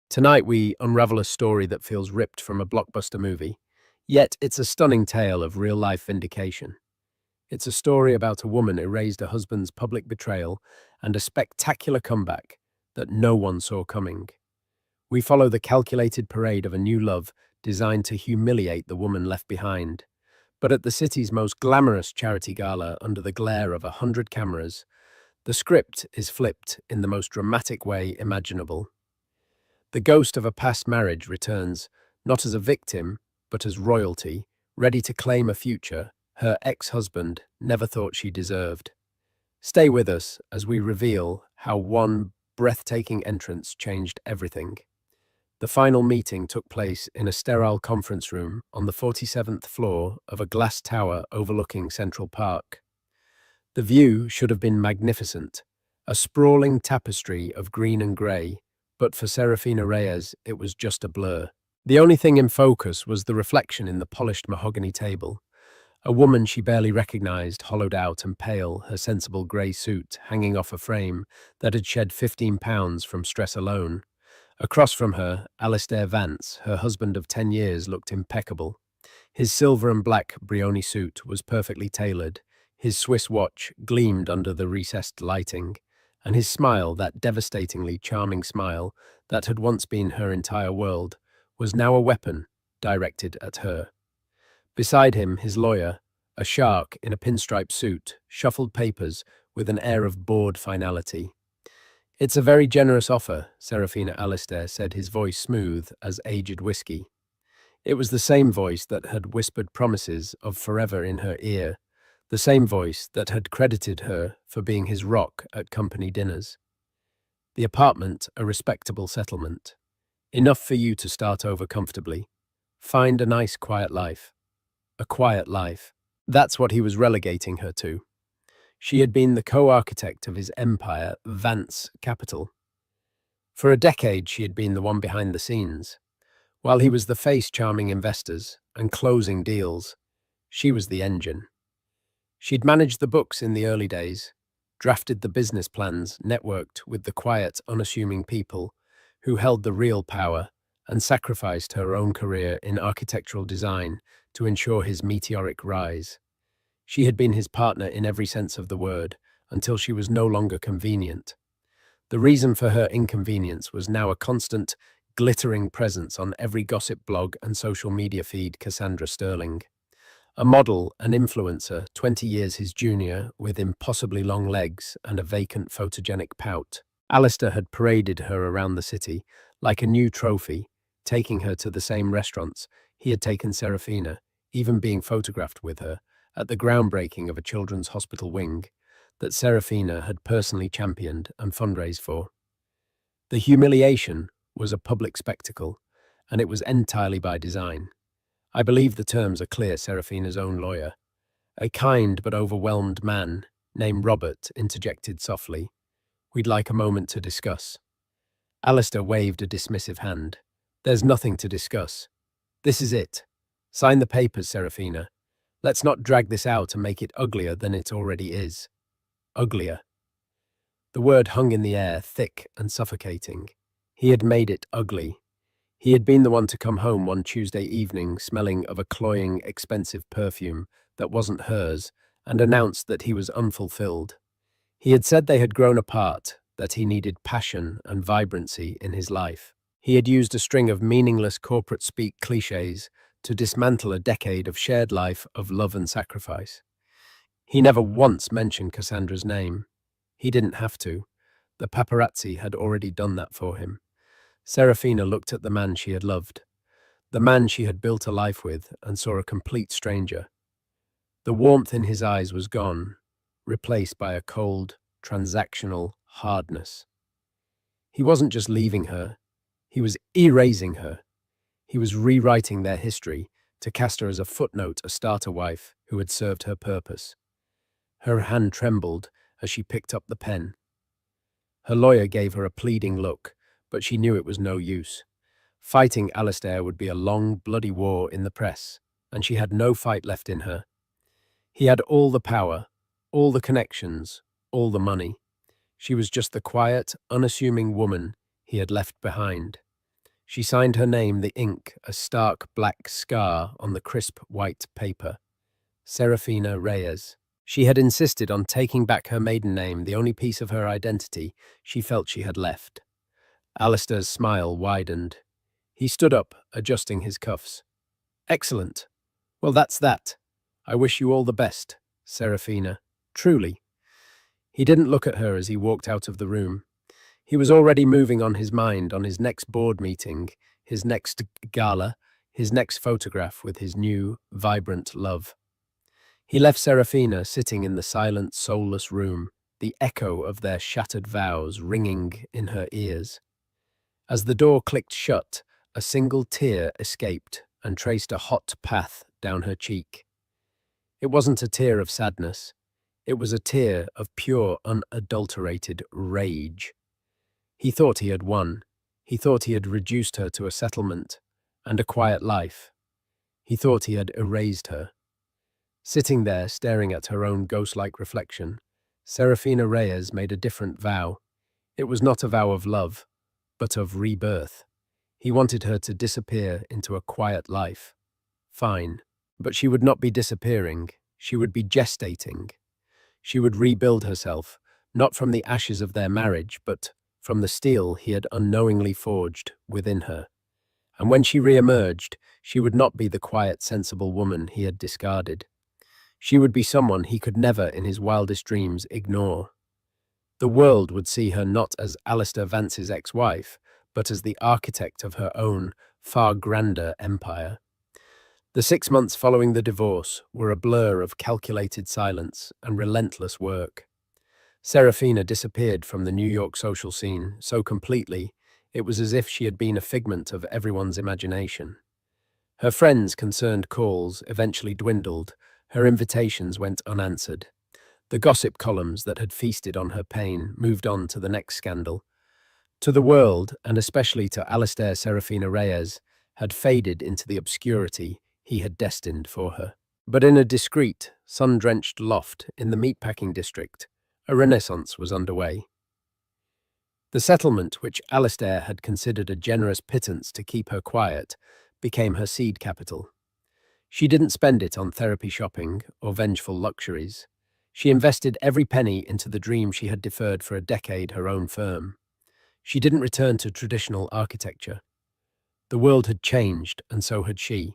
Tonight, we unravel a story that feels ripped from a blockbuster movie, yet it's a stunning tale of real life vindication. It's a story about a woman erased a husband's public betrayal and a spectacular comeback that no one saw coming. We follow the calculated parade of a new love designed to humiliate the woman left behind. But at the city's most glamorous charity gala, under the glare of 100 cameras, the script is flipped in the most dramatic way imaginable. The ghost of a past marriage returns, not as a victim, but as royalty, ready to claim a future her ex-husband never thought she deserved. Stay with us as we reveal how one breathtaking entrance changed everything. The final meeting took place in a sterile conference room on the 47th floor of a glass tower overlooking Central Park. The view should have been magnificent, a sprawling tapestry of green and grey, but for Serafina Reyes, it was just a blur. The only thing in focus was the reflection in the polished mahogany table. A woman she barely recognized, hollowed out and pale, her sensible grey suit hanging off a frame that had shed 15 pounds from stress alone. Across from her, Alistair Vance, her husband of 10 years, looked impeccable. His silver and black Brioni suit was perfectly tailored, his Swiss watch gleamed under the recessed lighting, and his smile, that devastatingly charming smile that had once been her entire world, was now a weapon directed at her. Beside him, his lawyer, a shark in a pinstripe suit, shuffled papers with an air of bored finality. "It's a very generous offer," Serafina Alistair said, his voice smooth as aged whiskey. It was the same voice that had whispered promises of forever in her ear, the same voice that had credited her for being his rock at company dinners. The apartment, a respectable settlement. Enough for you to start over comfortably. Find a nice, quiet life. A quiet life. That's what he was relegating her to. She had been the co-architect of his empire, Vance Capital. For a decade, she had been the one behind the scenes. While he was the face charming investors and closing deals, she was the engine. She'd managed the books in the early days, drafted the business plans, networked with the quiet, unassuming people who held the real power, and sacrificed her own career in architectural design to ensure his meteoric rise. She had been his partner in every sense of the word, until she was no longer convenient. The reason for her inconvenience was now a constant, glittering presence on every gossip blog and social media feed. Cassandra Sterling. A model, an influencer, 20 years his junior, with impossibly long legs and a vacant photogenic pout. Alistair had paraded her around the city like a new trophy, taking her to the same restaurants he had taken Serafina, even being photographed with her at the groundbreaking of a children's hospital wing that Serafina had personally championed and fundraised for. The humiliation was a public spectacle, and it was entirely by design. I believe the terms are clear, Serafina's own lawyer. A kind but overwhelmed man named Robert interjected softly. "We'd like a moment to discuss." Alistair waved a dismissive hand. "There's nothing to discuss. This is it. Sign the papers, Serafina. Let's not drag this out and make it uglier than it already is." Uglier. The word hung in the air, thick and suffocating. He had made it ugly. He had been the one to come home one Tuesday evening smelling of a cloying, expensive perfume that wasn't hers and announced that he was unfulfilled. He had said they had grown apart, that he needed passion and vibrancy in his life. He had used a string of meaningless corporate speak cliches to dismantle a decade of shared life of love and sacrifice. He never once mentioned Cassandra's name. He didn't have to. The paparazzi had already done that for him. Serafina looked at the man she had loved, the man she had built a life with, and saw a complete stranger. The warmth in his eyes was gone, replaced by a cold, transactional hardness. He wasn't just leaving her, he was erasing her. He was rewriting their history to cast her as a footnote, a starter wife who had served her purpose. Her hand trembled as she picked up the pen. Her lawyer gave her a pleading look, but she knew it was no use. Fighting Alistair would be a long, bloody war in the press, and she had no fight left in her. He had all the power, all the connections, all the money. She was just the quiet, unassuming woman he had left behind. She signed her name, the ink, a stark black scar on the crisp white paper. Serafina Reyes. She had insisted on taking back her maiden name, the only piece of her identity she felt she had left. Alistair's smile widened. He stood up, adjusting his cuffs. Excellent. Well, that's that. I wish you all the best, Serafina. Truly. He didn't look at her as he walked out of the room. He was already moving on his mind, on his next board meeting, his next gala, his next photograph with his new, vibrant love. He left Serafina sitting in the silent, soulless room, the echo of their shattered vows ringing in her ears. As the door clicked shut, a single tear escaped and traced a hot path down her cheek. It wasn't a tear of sadness. It was a tear of pure, unadulterated rage. He thought he had won. He thought he had reduced her to a settlement and a quiet life. He thought he had erased her. Sitting there, staring at her own ghost-like reflection, Serafina Reyes made a different vow. It was not a vow of love, but of rebirth. He wanted her to disappear into a quiet life. Fine. But she would not be disappearing. She would be gestating. She would rebuild herself, not from the ashes of their marriage, but from the steel he had unknowingly forged within her. And when she re-emerged, she would not be the quiet, sensible woman he had discarded. She would be someone he could never in his wildest dreams ignore. The world would see her not as Alistair Vance's ex-wife, but as the architect of her own, far grander empire. The 6 months following the divorce were a blur of calculated silence and relentless work. Serafina disappeared from the New York social scene so completely, it was as if she had been a figment of everyone's imagination. Her friends' concerned calls eventually dwindled, her invitations went unanswered. The gossip columns that had feasted on her pain moved on to the next scandal. To the world, and especially to Alistair Serafina Reyes, had faded into the obscurity he had destined for her. But in a discreet, sun-drenched loft in the meatpacking district, a renaissance was underway. The settlement, which Alistair had considered a generous pittance to keep her quiet, became her seed capital. She didn't spend it on therapy shopping or vengeful luxuries. She invested every penny into the dream she had deferred for a decade, her own firm. She didn't return to traditional architecture. The world had changed, and so had she.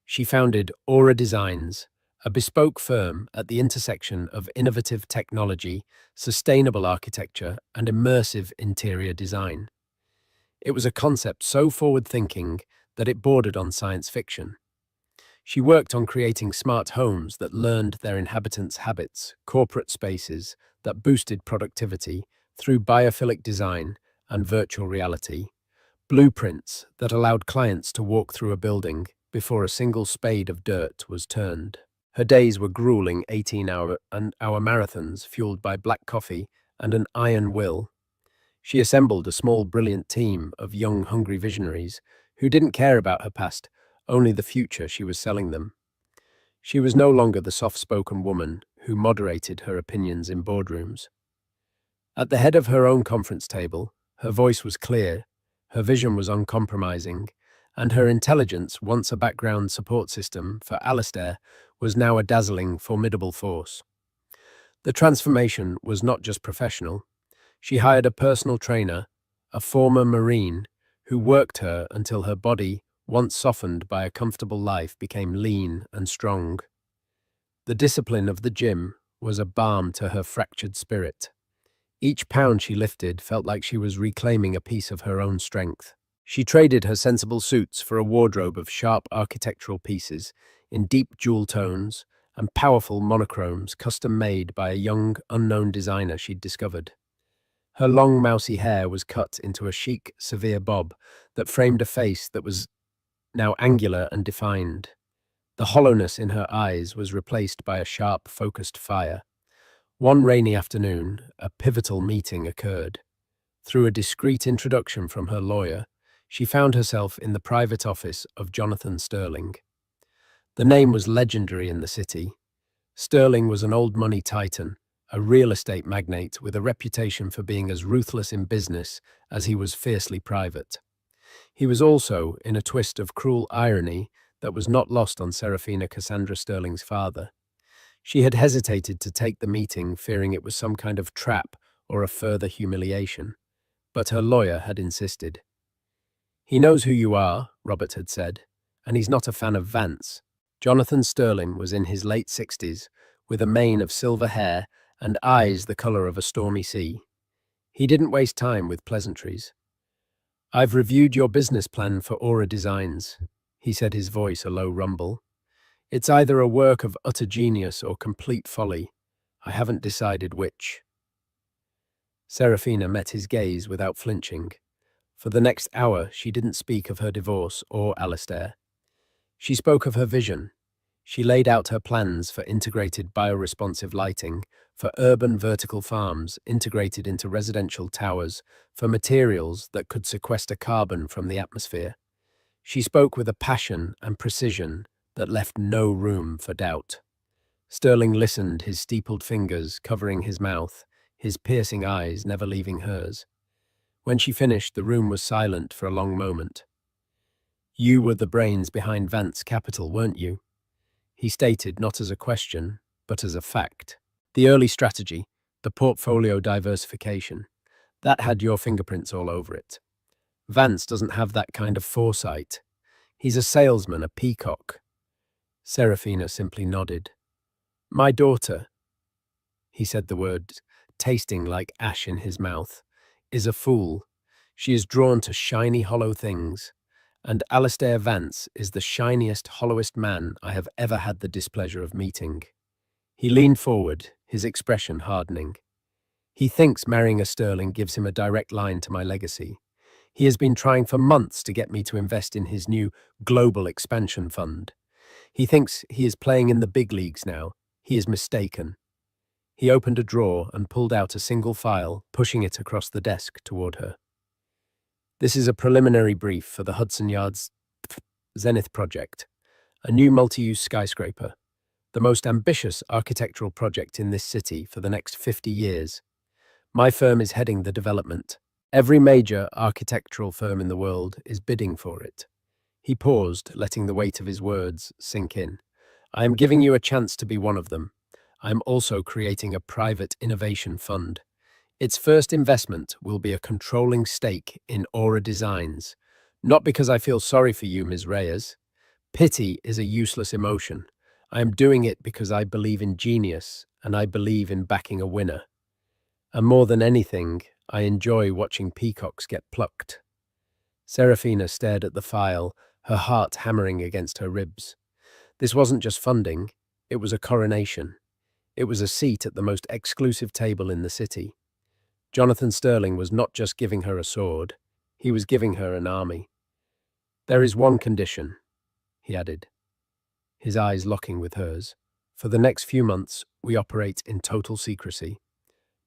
She founded Aura Designs, a bespoke firm at the intersection of innovative technology, sustainable architecture, and immersive interior design. It was a concept so forward-thinking that it bordered on science fiction. She worked on creating smart homes that learned their inhabitants' habits, corporate spaces that boosted productivity through biophilic design and virtual reality, blueprints that allowed clients to walk through a building before a single spade of dirt was turned. Her days were grueling 18-hour marathons fueled by black coffee and an iron will. She assembled a small, brilliant team of young, hungry visionaries who didn't care about her past, only the future she was selling them. She was no longer the soft-spoken woman who moderated her opinions in boardrooms. At the head of her own conference table, her voice was clear, her vision was uncompromising, and her intelligence, once a background support system for Alistair, was now a dazzling, formidable force. The transformation was not just professional. She hired a personal trainer, a former Marine, who worked her until her body, once softened by a comfortable life, became lean and strong. The discipline of the gym was a balm to her fractured spirit. Each pound she lifted felt like she was reclaiming a piece of her own strength. She traded her sensible suits for a wardrobe of sharp architectural pieces in deep jewel tones and powerful monochromes custom-made by a young, unknown designer she'd discovered. Her long, mousy hair was cut into a chic, severe bob that framed a face that was now angular and defined. The hollowness in her eyes was replaced by a sharp, focused fire. One rainy afternoon, a pivotal meeting occurred. Through a discreet introduction from her lawyer, she found herself in the private office of Jonathan Sterling. The name was legendary in the city. Sterling was an old money titan, a real estate magnate with a reputation for being as ruthless in business as he was fiercely private. He was also in a twist of cruel irony that was not lost on Serafina Cassandra Sterling's father. She had hesitated to take the meeting, fearing it was some kind of trap or a further humiliation, but her lawyer had insisted. "He knows who you are," Robert had said, "and he's not a fan of Vance." Jonathan Sterling was in his late 60s, with a mane of silver hair and eyes the color of a stormy sea. He didn't waste time with pleasantries. "I've reviewed your business plan for Aura Designs," he said, his voice a low rumble. "It's either a work of utter genius or complete folly. I haven't decided which." Serafina met his gaze without flinching. For the next hour, she didn't speak of her divorce or Alistair. She spoke of her vision. She laid out her plans for integrated bioresponsive lighting, for urban vertical farms integrated into residential towers, for materials that could sequester carbon from the atmosphere. She spoke with a passion and precision that left no room for doubt. Sterling listened, his steepled fingers covering his mouth, his piercing eyes never leaving hers. When she finished, the room was silent for a long moment. "You were the brains behind Vance Capital, weren't you?" he stated, not as a question, but as a fact. "The early strategy, the portfolio diversification, that had your fingerprints all over it. Vance doesn't have that kind of foresight. He's a salesman, a peacock." Serafina simply nodded. "My daughter," he said the word, tasting like ash in his mouth, "is a fool. She is drawn to shiny, hollow things. And Alistair Vance is the shiniest, hollowest man I have ever had the displeasure of meeting." He leaned forward, his expression hardening. "He thinks marrying a Sterling gives him a direct line to my legacy. He has been trying for months to get me to invest in his new global expansion fund. He thinks he is playing in the big leagues now. He is mistaken." He opened a drawer and pulled out a single file, pushing it across the desk toward her. "This is a preliminary brief for the Hudson Yards Zenith project, a new multi-use skyscraper, the most ambitious architectural project in this city for the next 50 years. My firm is heading the development. Every major architectural firm in the world is bidding for it." He paused, letting the weight of his words sink in. "I am giving you a chance to be one of them. I am also creating a private innovation fund. Its first investment will be a controlling stake in Aura Designs. Not because I feel sorry for you, Ms. Reyes. Pity is a useless emotion. I am doing it because I believe in genius, and I believe in backing a winner. And more than anything, I enjoy watching peacocks get plucked." Serafina stared at the file, her heart hammering against her ribs. This wasn't just funding, it was a coronation. It was a seat at the most exclusive table in the city. Jonathan Sterling was not just giving her a sword, he was giving her an army. "There is one condition," he added, his eyes locking with hers. "For the next few months, we operate in total secrecy.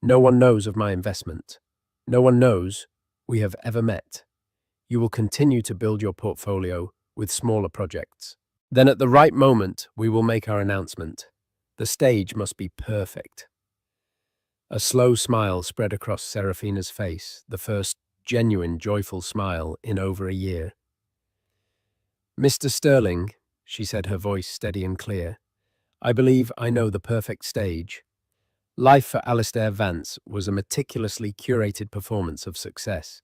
No one knows of my investment. No one knows we have ever met. You will continue to build your portfolio with smaller projects. Then at the right moment, we will make our announcement. The stage must be perfect." A slow smile spread across Serafina's face, the first genuine, joyful smile in over a year. "Mr. Sterling," she said, her voice steady and clear, "I believe I know the perfect stage. Life for Alistair Vance was a meticulously curated performance of success.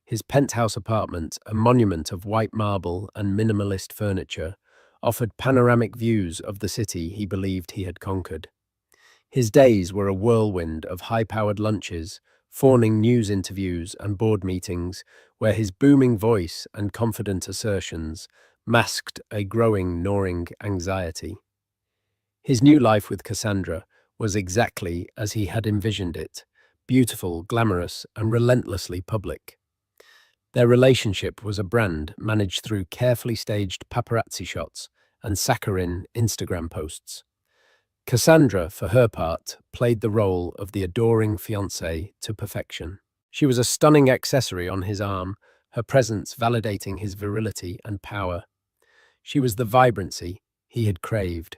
His penthouse apartment, a monument of white marble and minimalist furniture, offered panoramic views of the city he believed he had conquered. His days were a whirlwind of high-powered lunches, fawning news interviews and board meetings where his booming voice and confident assertions masked a growing, gnawing anxiety. His new life with Cassandra was exactly as he had envisioned it, beautiful, glamorous, and relentlessly public. Their relationship was a brand managed through carefully staged paparazzi shots and saccharine Instagram posts. Cassandra, for her part, played the role of the adoring fiancée to perfection. She was a stunning accessory on his arm, her presence validating his virility and power. She was the vibrancy he had craved.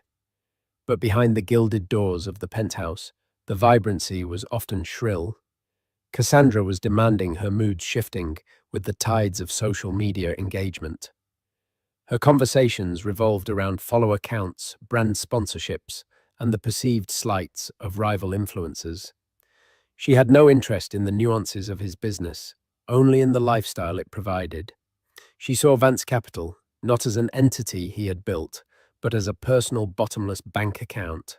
But behind the gilded doors of the penthouse, the vibrancy was often shrill. Cassandra was demanding her mood shifting with the tides of social media engagement. Her conversations revolved around follower counts, brand sponsorships, and the perceived slights of rival influencers. She had no interest in the nuances of his business, only in the lifestyle it provided. She saw Vance Capital not as an entity he had built, but as a personal bottomless bank account.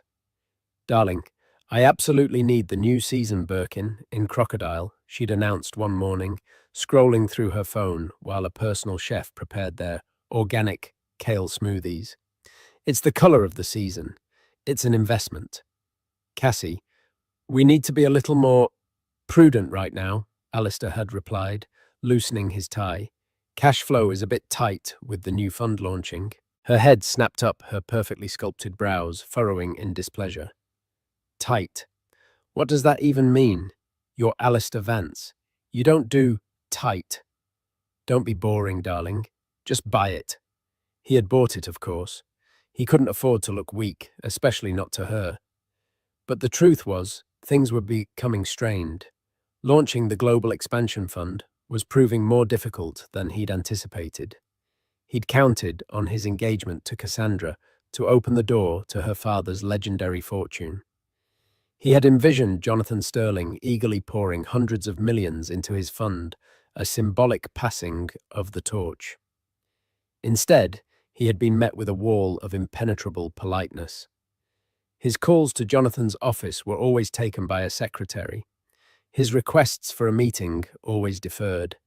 Darling, I absolutely need the new season Birkin in Crocodile, she'd announced one morning, scrolling through her phone while a personal chef prepared their organic kale smoothies. It's the color of the season. It's an investment. Cassie, we need to be a little more prudent right now, Alistair had replied, loosening his tie. Cash flow is a bit tight with the new fund launching. Her head snapped up, her perfectly sculpted brows furrowing in displeasure. Tight. What does that even mean? You're Alistair Vance. You don't do tight. Don't be boring, darling. Just buy it. He had bought it, of course. He couldn't afford to look weak, especially not to her. But the truth was, things were becoming strained. Launching the Global Expansion Fund was proving more difficult than he'd anticipated. He'd counted on his engagement to Cassandra to open the door to her father's legendary fortune. He had envisioned Jonathan Sterling eagerly pouring hundreds of millions into his fund, a symbolic passing of the torch. Instead, he had been met with a wall of impenetrable politeness. His calls to Jonathan's office were always taken by a secretary. His requests for a meeting always deferred.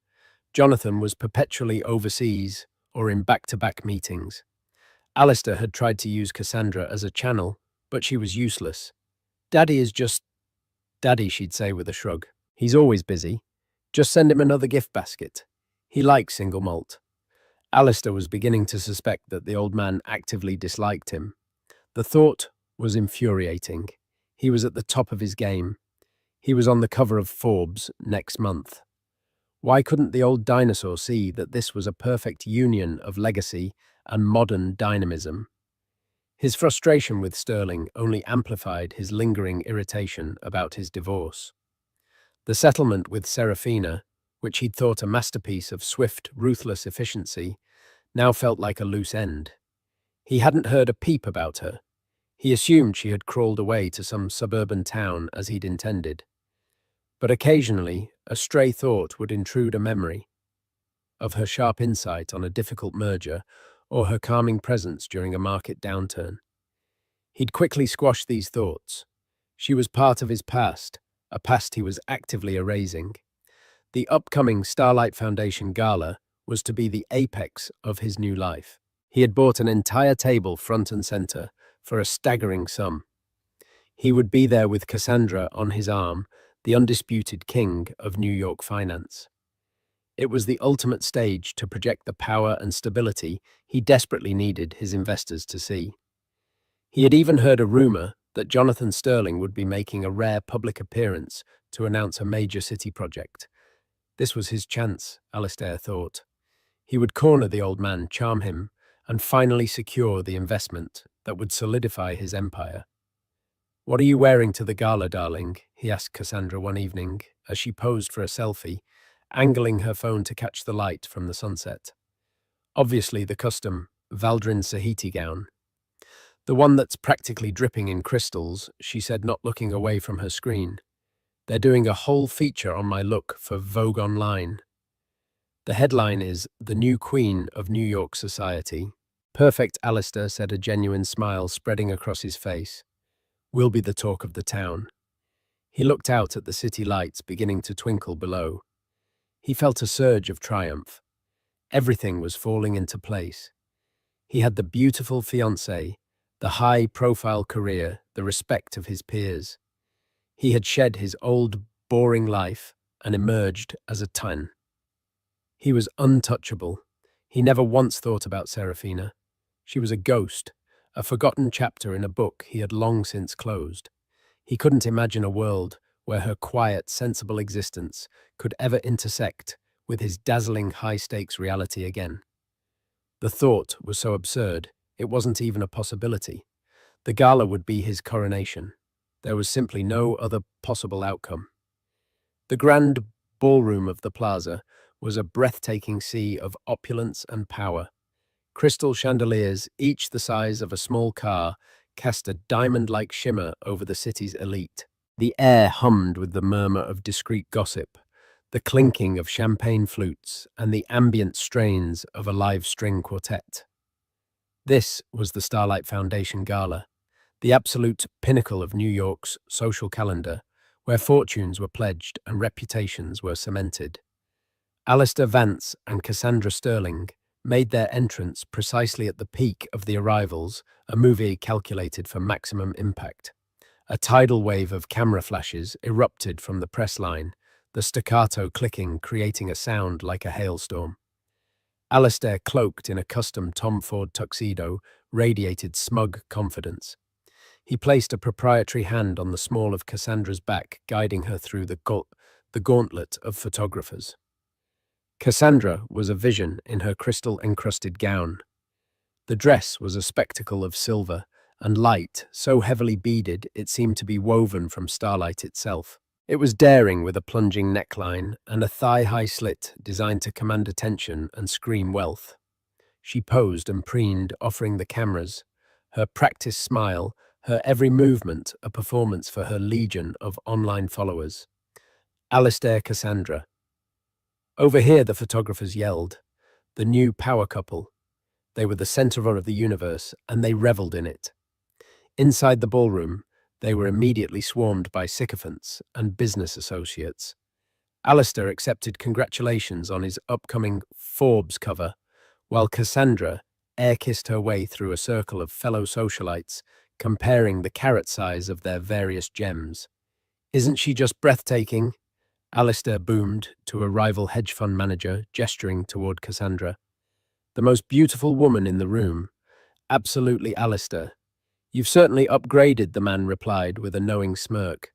Jonathan was perpetually overseas or in back-to-back meetings. Alistair had tried to use Cassandra as a channel, but she was useless. Daddy is just Daddy, she'd say with a shrug. He's always busy. Just send him another gift basket. He likes single malt. Alistair was beginning to suspect that the old man actively disliked him. The thought was infuriating. He was at the top of his game. He was on the cover of Forbes next month. Why couldn't the old dinosaur see that this was a perfect union of legacy and modern dynamism? His frustration with Sterling only amplified his lingering irritation about his divorce. The settlement with Serafina, which he'd thought a masterpiece of swift, ruthless efficiency, now felt like a loose end. He hadn't heard a peep about her. He assumed she had crawled away to some suburban town as he'd intended. But occasionally, a stray thought would intrude, a memory of her sharp insight on a difficult merger or her calming presence during a market downturn. He'd quickly squash these thoughts. She was part of his past, a past he was actively erasing. The upcoming Starlight Foundation Gala was to be the apex of his new life. He had bought an entire table front and center for a staggering sum. He would be there with Cassandra on his arm, the undisputed king of New York finance. It was the ultimate stage to project the power and stability he desperately needed his investors to see. He had even heard a rumor that Jonathan Sterling would be making a rare public appearance to announce a major city project. This was his chance, Alistair thought. He would corner the old man, charm him, and finally secure the investment that would solidify his empire. "What are you wearing to the gala, darling?" he asked Cassandra one evening as she posed for a selfie, angling her phone to catch the light from the sunset. Obviously the custom Valdrin Sahiti gown. "The one that's practically dripping in crystals," she said, not looking away from her screen. "They're doing a whole feature on my look for Vogue Online. The headline is 'The New Queen of New York Society.'" "Perfect," Alistair said, a genuine smile spreading across his face. "We'll be the talk of the town." He looked out at the city lights beginning to twinkle below. He felt a surge of triumph. Everything was falling into place. He had the beautiful fiancée, the high-profile career, the respect of his peers. He had shed his old, boring life and emerged as a titan. He was untouchable. He never once thought about Serafina. She was a ghost, a forgotten chapter in a book he had long since closed. He couldn't imagine a world where her quiet, sensible existence could ever intersect with his dazzling high-stakes reality again. The thought was so absurd, it wasn't even a possibility. The gala would be his coronation. There was simply no other possible outcome. The grand ballroom of the plaza was a breathtaking sea of opulence and power. Crystal chandeliers, each the size of a small car, cast a diamond-like shimmer over the city's elite. The air hummed with the murmur of discreet gossip, the clinking of champagne flutes, and the ambient strains of a live string quartet. This was the Starlight Foundation Gala, the absolute pinnacle of New York's social calendar, where fortunes were pledged and reputations were cemented. Alistair Vance and Cassandra Sterling made their entrance precisely at the peak of the arrivals, a movie calculated for maximum impact. A tidal wave of camera flashes erupted from the press line, the staccato clicking creating a sound like a hailstorm. Alistair, cloaked in a custom Tom Ford tuxedo, radiated smug confidence. He placed a proprietary hand on the small of Cassandra's back, guiding her through the gauntlet of photographers. Cassandra was a vision in her crystal-encrusted gown. The dress was a spectacle of silver and light, so heavily beaded it seemed to be woven from starlight itself. It was daring with a plunging neckline and a thigh-high slit designed to command attention and scream wealth. She posed and preened, offering the cameras, her practiced smile, her every movement a performance for her legion of online followers. Alistair Cassandra. Over here, the photographers yelled. The new power couple. They were the center of the universe, and they reveled in it. Inside the ballroom, they were immediately swarmed by sycophants and business associates. Alistair accepted congratulations on his upcoming Forbes cover, while Cassandra air-kissed her way through a circle of fellow socialites, comparing the carat size of their various gems. Isn't she just breathtaking? Alistair boomed to a rival hedge fund manager, gesturing toward Cassandra. The most beautiful woman in the room. Absolutely, Alistair. You've certainly upgraded, the man replied with a knowing smirk.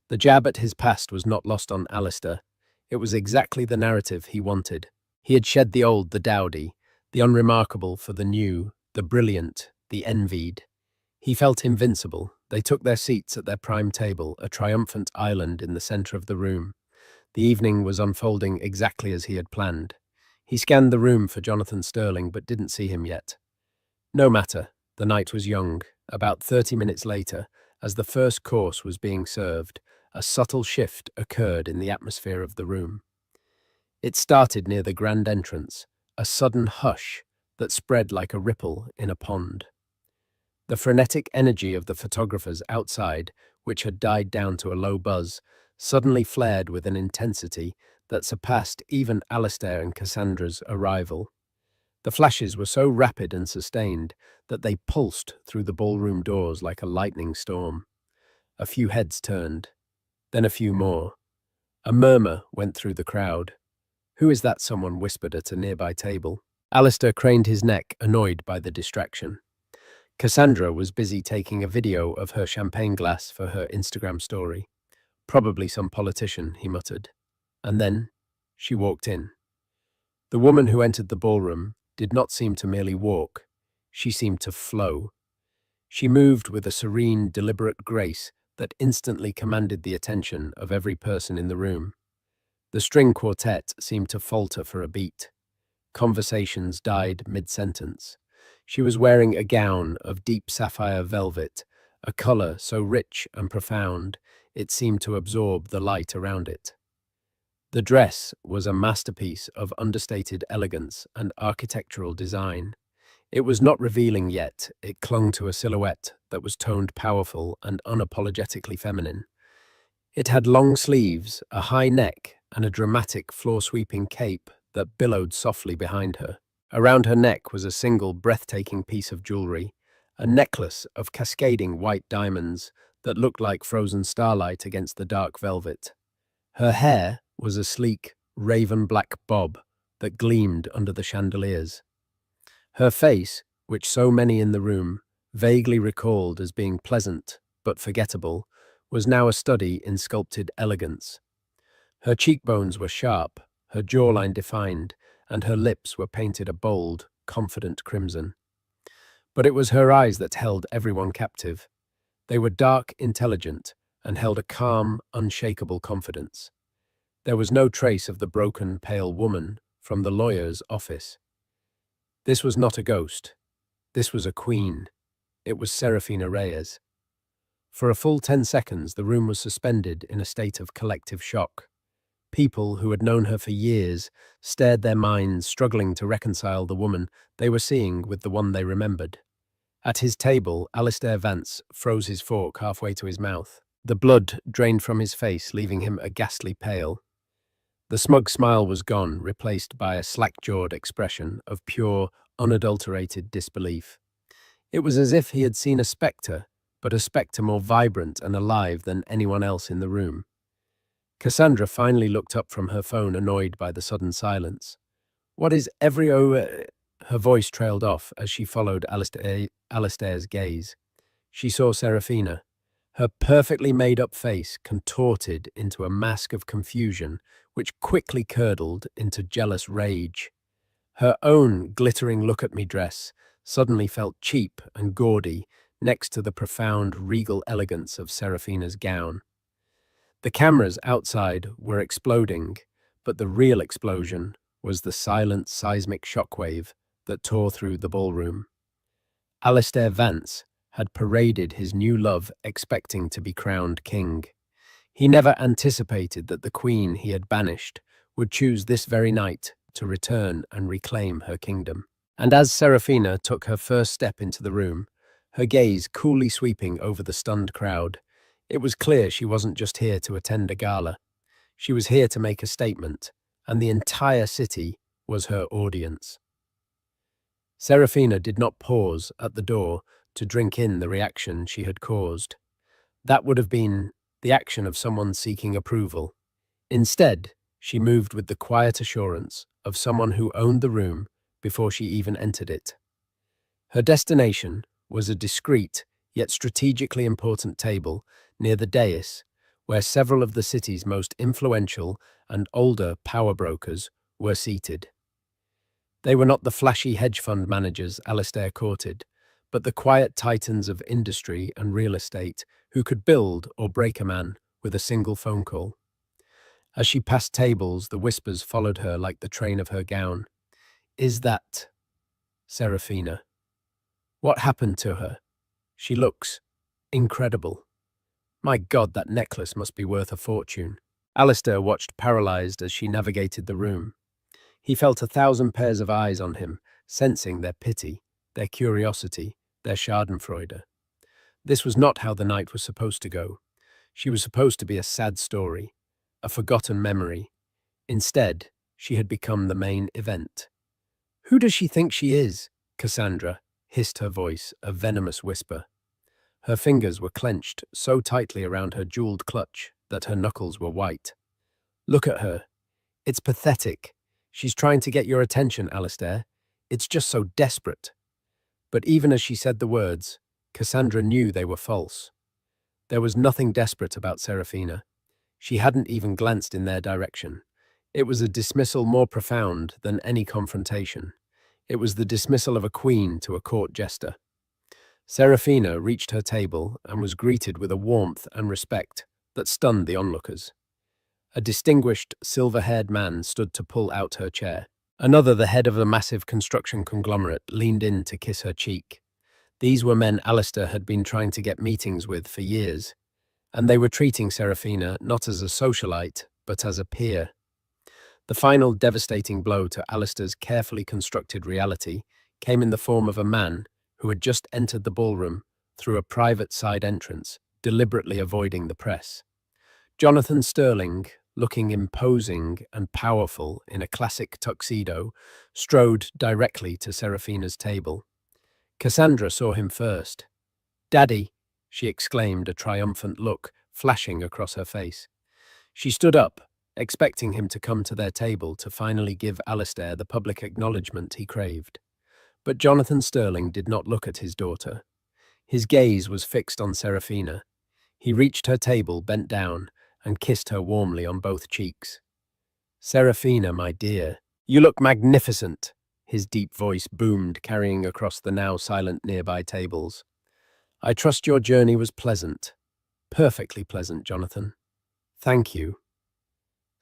The jab at his past was not lost on Alistair. It was exactly the narrative he wanted. He had shed the old, the dowdy, the unremarkable for the new, the brilliant, the envied. He felt invincible. They took their seats at their prime table, a triumphant island in the center of the room. The evening was unfolding exactly as he had planned. He scanned the room for Jonathan Sterling, but didn't see him yet. No matter, the night was young. About 30 minutes later, as the first course was being served, a subtle shift occurred in the atmosphere of the room. It started near the grand entrance, a sudden hush that spread like a ripple in a pond. The frenetic energy of the photographers outside, which had died down to a low buzz, suddenly flared with an intensity that surpassed even Alistair and Cassandra's arrival. The flashes were so rapid and sustained that they pulsed through the ballroom doors like a lightning storm. A few heads turned, then a few more. A murmur went through the crowd. Who is that? Someone whispered at a nearby table. Alistair craned his neck, annoyed by the distraction. Cassandra was busy taking a video of her champagne glass for her Instagram story. Probably some politician, he muttered. And then she walked in. The woman who entered the ballroom did not seem to merely walk. She seemed to flow. She moved with a serene, deliberate grace that instantly commanded the attention of every person in the room. The string quartet seemed to falter for a beat. Conversations died mid-sentence. She was wearing a gown of deep sapphire velvet, a color so rich and profound it seemed to absorb the light around it. The dress was a masterpiece of understated elegance and architectural design. It was not revealing yet, it clung to a silhouette that was toned powerful and unapologetically feminine. It had long sleeves, a high neck, and a dramatic floor-sweeping cape that billowed softly behind her. Around her neck was a single breathtaking piece of jewelry, a necklace of cascading white diamonds that looked like frozen starlight against the dark velvet. Her hair was a sleek, raven-black bob that gleamed under the chandeliers. Her face, which so many in the room vaguely recalled as being pleasant but forgettable, was now a study in sculpted elegance. Her cheekbones were sharp, her jawline defined, and her lips were painted a bold, confident crimson. But it was her eyes that held everyone captive. They were dark, intelligent, and held a calm, unshakable confidence. There was no trace of the broken, pale woman from the lawyer's office. This was not a ghost. This was a queen. It was Serafina Reyes. For a full 10 seconds, the room was suspended in a state of collective shock. People who had known her for years stared their minds, struggling to reconcile the woman they were seeing with the one they remembered. At his table, Alistair Vance froze his fork halfway to his mouth. The blood drained from his face, leaving him a ghastly pale. The smug smile was gone, replaced by a slack-jawed expression of pure, unadulterated disbelief. It was as if he had seen a spectre, but a spectre more vibrant and alive than anyone else in the room. Cassandra finally looked up from her phone, annoyed by the sudden silence. "What is Her voice trailed off as she followed Alistair's gaze. She saw Serafina, her perfectly made-up face contorted into a mask of confusion, which quickly curdled into jealous rage. Her own glittering look-at-me dress suddenly felt cheap and gaudy next to the profound, regal elegance of Serafina's gown. The cameras outside were exploding, but the real explosion was the silent seismic shockwave that tore through the ballroom. Alistair Vance had paraded his new love expecting to be crowned king. He never anticipated that the queen he had banished would choose this very night to return and reclaim her kingdom. And as Serafina took her first step into the room, her gaze coolly sweeping over the stunned crowd, it was clear she wasn't just here to attend a gala. She was here to make a statement, and the entire city was her audience. Serafina did not pause at the door to drink in the reaction she had caused. That would have been the action of someone seeking approval. Instead, she moved with the quiet assurance of someone who owned the room before she even entered it. Her destination was a discreet yet strategically important table near the dais, where several of the city's most influential and older power brokers were seated. They were not the flashy hedge fund managers Alistair courted, but the quiet titans of industry and real estate who could build or break a man with a single phone call. As she passed tables, the whispers followed her like the train of her gown. "Is that Serafina? What happened to her? She looks incredible. My God, that necklace must be worth a fortune." Alistair watched paralyzed as she navigated the room. He felt 1,000 pairs of eyes on him, sensing their pity, their curiosity, their schadenfreude. This was not how the night was supposed to go. She was supposed to be a sad story, a forgotten memory. Instead, she had become the main event. "Who does she think she is?" Cassandra hissed, her voice a venomous whisper. Her fingers were clenched so tightly around her jeweled clutch that her knuckles were white. "Look at her. It's pathetic. She's trying to get your attention, Alistair. It's just so desperate." But even as she said the words, Cassandra knew they were false. There was nothing desperate about Serafina. She hadn't even glanced in their direction. It was a dismissal more profound than any confrontation. It was the dismissal of a queen to a court jester. Serafina reached her table and was greeted with a warmth and respect that stunned the onlookers. A distinguished, silver-haired man stood to pull out her chair. Another, the head of a massive construction conglomerate, leaned in to kiss her cheek. These were men Alistair had been trying to get meetings with for years, and they were treating Serafina not as a socialite, but as a peer. The final devastating blow to Alistair's carefully constructed reality came in the form of a man who had just entered the ballroom through a private side entrance, deliberately avoiding the press. Jonathan Sterling, looking imposing and powerful in a classic tuxedo, strode directly to Serafina's table. Cassandra saw him first. "Daddy," she exclaimed, a triumphant look flashing across her face. She stood up, expecting him to come to their table to finally give Alistair the public acknowledgement he craved. But Jonathan Sterling did not look at his daughter. His gaze was fixed on Serafina. He reached her table, bent down, and kissed her warmly on both cheeks. "Serafina, my dear, you look magnificent," his deep voice boomed, carrying across the now silent nearby tables. "I trust your journey was pleasant. Perfectly pleasant, Jonathan." "Thank you."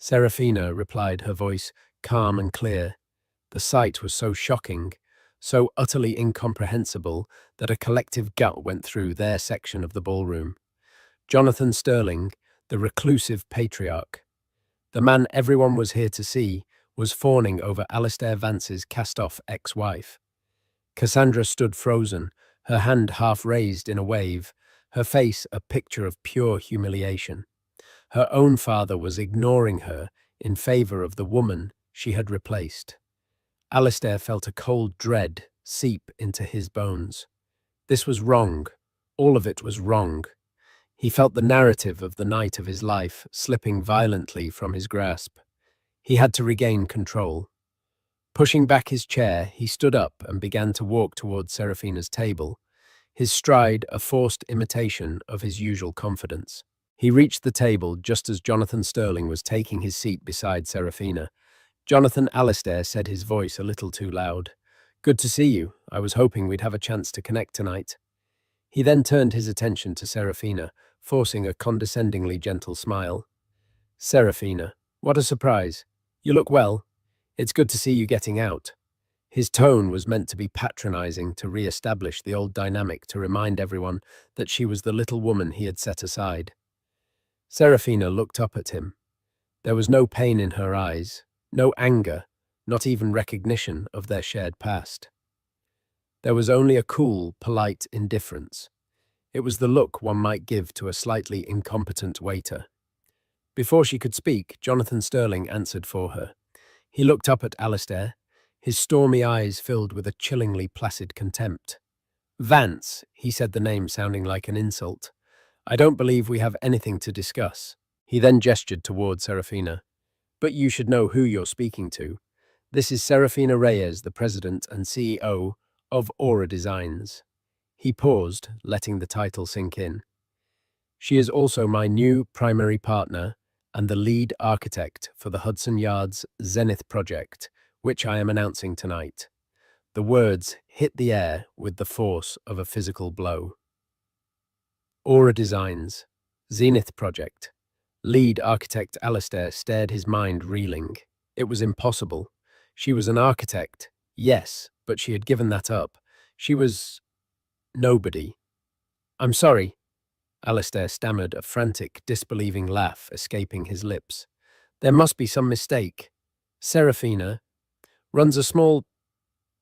Serafina replied, her voice calm and clear. The sight was so shocking, so utterly incomprehensible that a collective gut went through their section of the ballroom. Jonathan Sterling, the reclusive patriarch, the man everyone was here to see, was fawning over Alistair Vance's cast-off ex-wife. Cassandra stood frozen, her hand half raised in a wave, her face a picture of pure humiliation. Her own father was ignoring her in favor of the woman she had replaced. Alistair felt a cold dread seep into his bones. This was wrong. All of it was wrong. He felt the narrative of the night of his life slipping violently from his grasp. He had to regain control. Pushing back his chair, he stood up and began to walk towards Serafina's table, his stride a forced imitation of his usual confidence. He reached the table just as Jonathan Sterling was taking his seat beside Serafina. Jonathan, Alistair said, his voice a little too loud. "Good to see you. I was hoping we'd have a chance to connect tonight." He then turned his attention to Serafina, forcing a condescendingly gentle smile. "Serafina, what a surprise. You look well. It's good to see you getting out." His tone was meant to be patronizing, to re-establish the old dynamic, to remind everyone that she was the little woman he had set aside. Serafina looked up at him. There was no pain in her eyes, no anger, not even recognition of their shared past. There was only a cool, polite indifference. It was the look one might give to a slightly incompetent waiter. Before she could speak, Jonathan Sterling answered for her. He looked up at Alistair, his stormy eyes filled with a chillingly placid contempt. "Vance," he said, the name sounding like an insult. "I don't believe we have anything to discuss." He then gestured toward Serafina. "But you should know who you're speaking to. This is Serafina Reyes, the president and CEO of Aura Designs." He paused, letting the title sink in. "She is also my new primary partner and the lead architect for the Hudson Yards Zenith project, which I am announcing tonight." The words hit the air with the force of a physical blow. Aura Designs, Zenith project. Lead architect Alistair stared, his mind reeling. It was impossible. She was an architect, yes, but she had given that up. She was nobody. "I'm sorry," Alistair stammered, a frantic, disbelieving laugh escaping his lips. "There must be some mistake. Serafina runs a small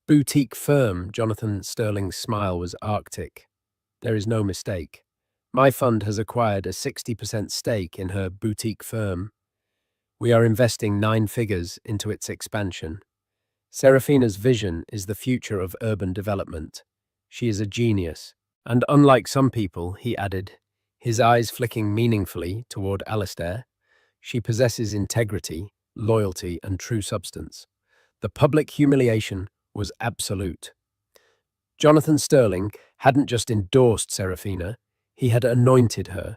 boutique firm." Jonathan Sterling's smile was arctic. "There is no mistake. My fund has acquired a 60% stake in her boutique firm. We are investing 9 figures into its expansion. Serafina's vision is the future of urban development. She is a genius. And unlike some people," he added, his eyes flicking meaningfully toward Alistair, "she possesses integrity, loyalty, and true substance." The public humiliation was absolute. Jonathan Sterling hadn't just endorsed Serafina, he had anointed her,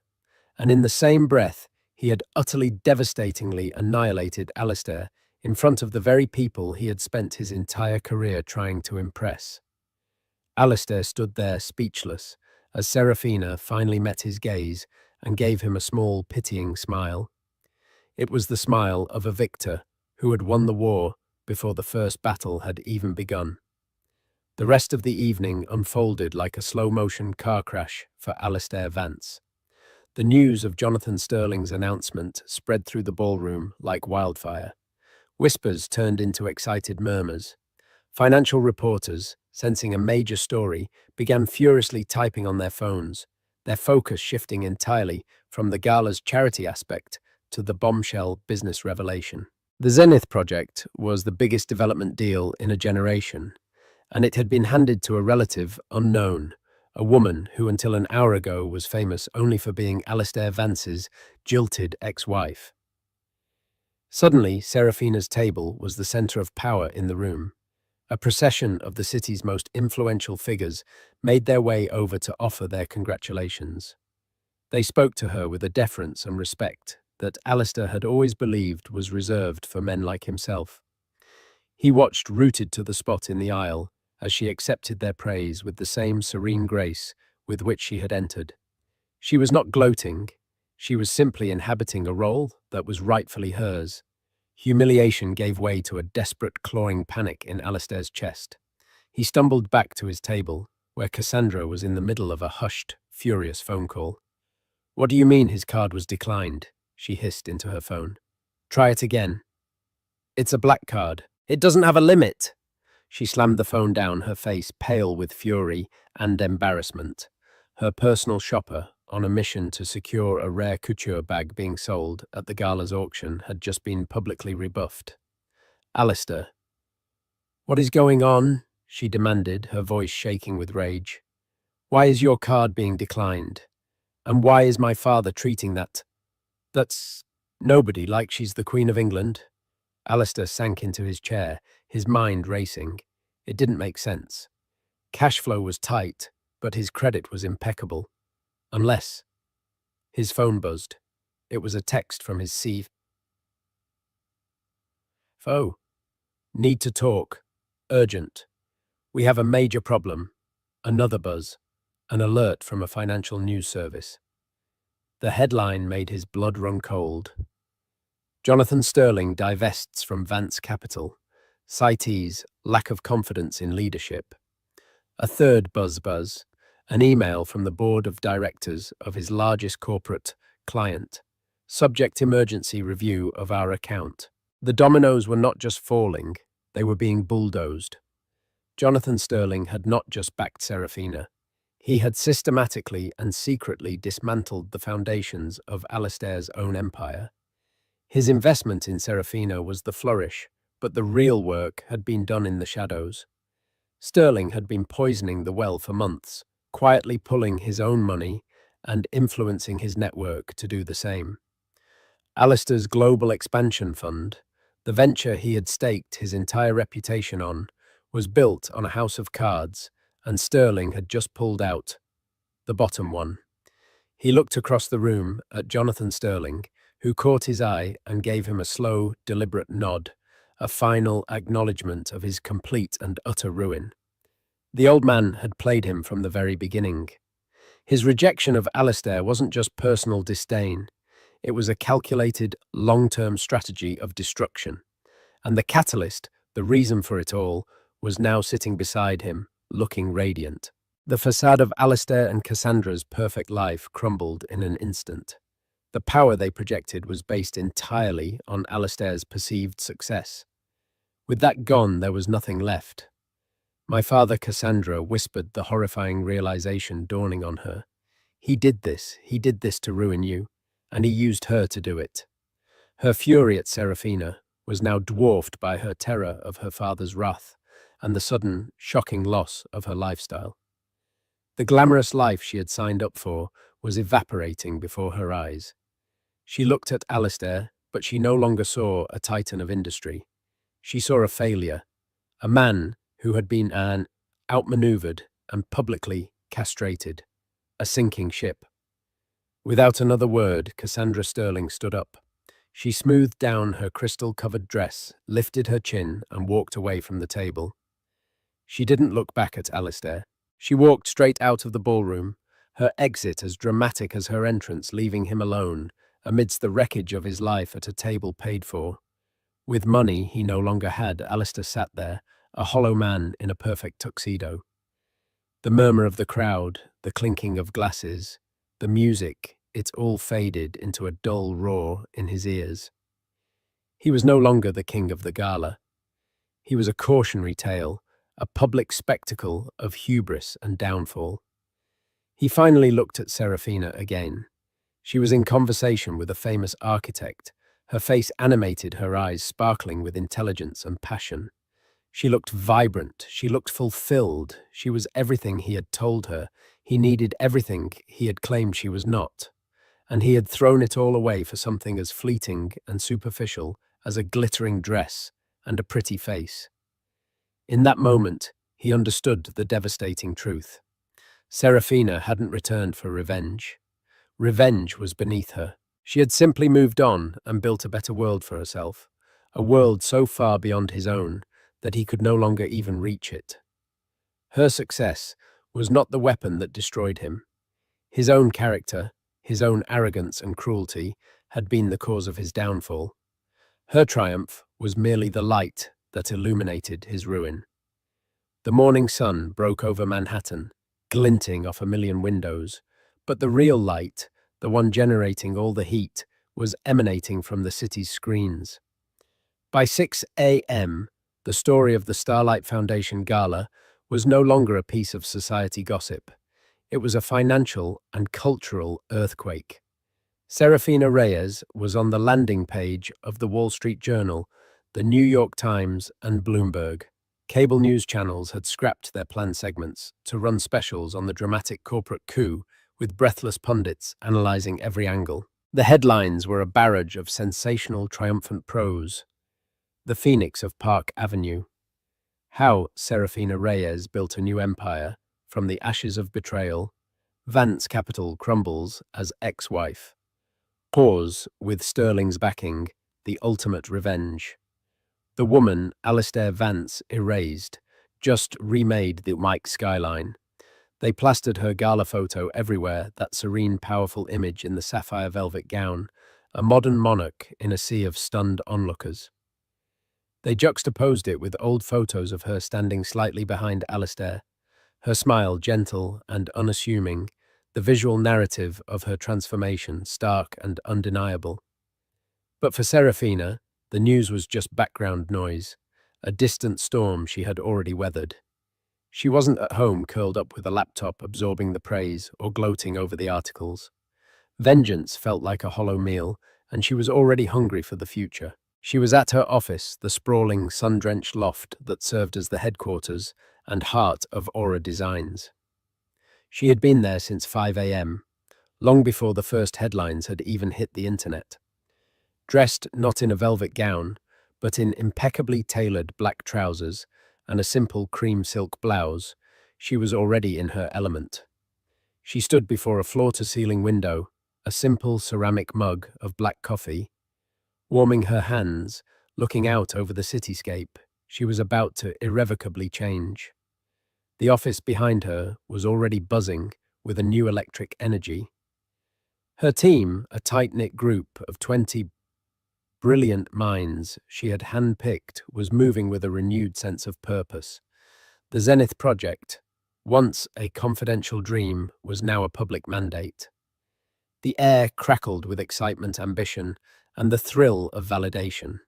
and in the same breath, he had utterly devastatingly annihilated Alistair in front of the very people he had spent his entire career trying to impress. Alistair stood there speechless as Serafina finally met his gaze and gave him a small, pitying smile. It was the smile of a victor who had won the war before the first battle had even begun. The rest of the evening unfolded like a slow-motion car crash for Alistair Vance. The news of Jonathan Sterling's announcement spread through the ballroom like wildfire. Whispers turned into excited murmurs. Financial reporters, sensing a major story, began furiously typing on their phones, their focus shifting entirely from the gala's charity aspect to the bombshell business revelation. The Zenith project was the biggest development deal in a generation, and it had been handed to a relative unknown, a woman who until an hour ago was famous only for being Alistair Vance's jilted ex-wife. Suddenly, Serafina's table was the center of power in the room. A procession of the city's most influential figures made their way over to offer their congratulations. They spoke to her with a deference and respect that Alistair had always believed was reserved for men like himself. He watched, rooted to the spot in the aisle, as she accepted their praise with the same serene grace with which she had entered. She was not gloating, she was simply inhabiting a role that was rightfully hers. Humiliation gave way to a desperate, clawing panic in Alistair's chest. He stumbled back to his table, where Cassandra was in the middle of a hushed, furious phone call. "What do you mean his card was declined?" she hissed into her phone. "Try it again." "It's a black card. It doesn't have a limit." She slammed the phone down, her face pale with fury and embarrassment. Her personal shopper, on a mission to secure a rare couture bag being sold at the gala's auction, had just been publicly rebuffed. "Alistair, what is going on?" she demanded, her voice shaking with rage. "Why is your card being declined? And why is my father treating that's nobody like she's the Queen of England?" Alistair sank into his chair, his mind racing. It didn't make sense. Cash flow was tight, but his credit was impeccable. Unless his phone buzzed. It was a text from his CFO. "Need to talk. Urgent. We have a major problem." Another buzz. An alert from a financial news service. The headline made his blood run cold. "Jonathan Sterling divests from Vance Capital. Citees lack of confidence in leadership." A third buzz. An email from the board of directors of his largest corporate client. "Subject emergency review of our account." The dominoes were not just falling, they were being bulldozed. Jonathan Sterling had not just backed Serafina. He had systematically and secretly dismantled the foundations of Alistair's own empire. His investment in Serafina was the flourish, but the real work had been done in the shadows. Sterling had been poisoning the well for months, quietly pulling his own money and influencing his network to do the same. Alistair's Global Expansion Fund, the venture he had staked his entire reputation on, was built on a house of cards, and Sterling had just pulled out the bottom one. He looked across the room at Jonathan Sterling, who caught his eye and gave him a slow, deliberate nod, a final acknowledgement of his complete and utter ruin. The old man had played him from the very beginning. His rejection of Alistair wasn't just personal disdain. It was a calculated, long-term strategy of destruction. And the catalyst, the reason for it all, was now sitting beside him, looking radiant. The facade of Alistair and Cassandra's perfect life crumbled in an instant. The power they projected was based entirely on Alistair's perceived success. With that gone, there was nothing left. "My father," Cassandra whispered, the horrifying realization dawning on her. He did this to ruin you, and he used her to do it." Her fury at Serafina was now dwarfed by her terror of her father's wrath and the sudden, shocking loss of her lifestyle. The glamorous life she had signed up for was evaporating before her eyes. She looked at Alistair, but she no longer saw a titan of industry. She saw a failure, a man who had been outmaneuvered and publicly castrated, a sinking ship. Without another word, Cassandra Sterling stood up. She smoothed down her crystal-covered dress, lifted her chin, and walked away from the table. She didn't look back at Alistair. She walked straight out of the ballroom, her exit as dramatic as her entrance, leaving him alone, amidst the wreckage of his life at a table paid for. With money he no longer had, Alistair sat there, a hollow man in a perfect tuxedo. The murmur of the crowd, the clinking of glasses, the music, it all faded into a dull roar in his ears. He was no longer the king of the gala. He was a cautionary tale, a public spectacle of hubris and downfall. He finally looked at Serafina again. She was in conversation with a famous architect, her face animated, her eyes sparkling with intelligence and passion. She looked vibrant, she looked fulfilled, she was everything he had told her. He needed everything he had claimed she was not, and he had thrown it all away for something as fleeting and superficial as a glittering dress and a pretty face. In that moment, he understood the devastating truth. Serafina hadn't returned for revenge. Revenge was beneath her. She had simply moved on and built a better world for herself, a world so far beyond his own that he could no longer even reach it. Her success was not the weapon that destroyed him. His own character, his own arrogance and cruelty, had been the cause of his downfall. Her triumph was merely the light that illuminated his ruin. The morning sun broke over Manhattan, glinting off a million windows, but the real light, the one generating all the heat, was emanating from the city's screens. By 6 a.m., the story of the Starlight Foundation Gala was no longer a piece of society gossip. It was a financial and cultural earthquake. Serafina Reyes was on the landing page of the Wall Street Journal, the New York Times, and Bloomberg. Cable news channels had scrapped their planned segments to run specials on the dramatic corporate coup, with breathless pundits analyzing every angle. The headlines were a barrage of sensational, triumphant prose. The Phoenix of Park Avenue. How Serafina Reyes built a new empire from the ashes of betrayal. Vance Capital crumbles as ex-wife. Pause with Sterling's backing, the ultimate revenge. The woman, Alistair Vance, erased, just remade the Mike skyline. They plastered her gala photo everywhere, that serene, powerful image in the sapphire velvet gown, a modern monarch in a sea of stunned onlookers. They juxtaposed it with old photos of her standing slightly behind Alistair, her smile gentle and unassuming, the visual narrative of her transformation stark and undeniable. But for Serafina, the news was just background noise, a distant storm she had already weathered. She wasn't at home curled up with a laptop absorbing the praise or gloating over the articles. Vengeance felt like a hollow meal, and she was already hungry for the future. She was at her office, the sprawling, sun-drenched loft that served as the headquarters and heart of Aura Designs. She had been there since 5 a.m., long before the first headlines had even hit the internet. Dressed not in a velvet gown, but in impeccably tailored black trousers and a simple cream silk blouse, she was already in her element. She stood before a floor-to-ceiling window, a simple ceramic mug of black coffee. Warming her hands, looking out over the cityscape, she was about to irrevocably change. The office behind her was already buzzing with a new electric energy. Her team, a tight-knit group of 20 brilliant minds she had handpicked, was moving with a renewed sense of purpose. The Zenith Project, once a confidential dream, was now a public mandate. The air crackled with excitement, ambition, and the thrill of validation.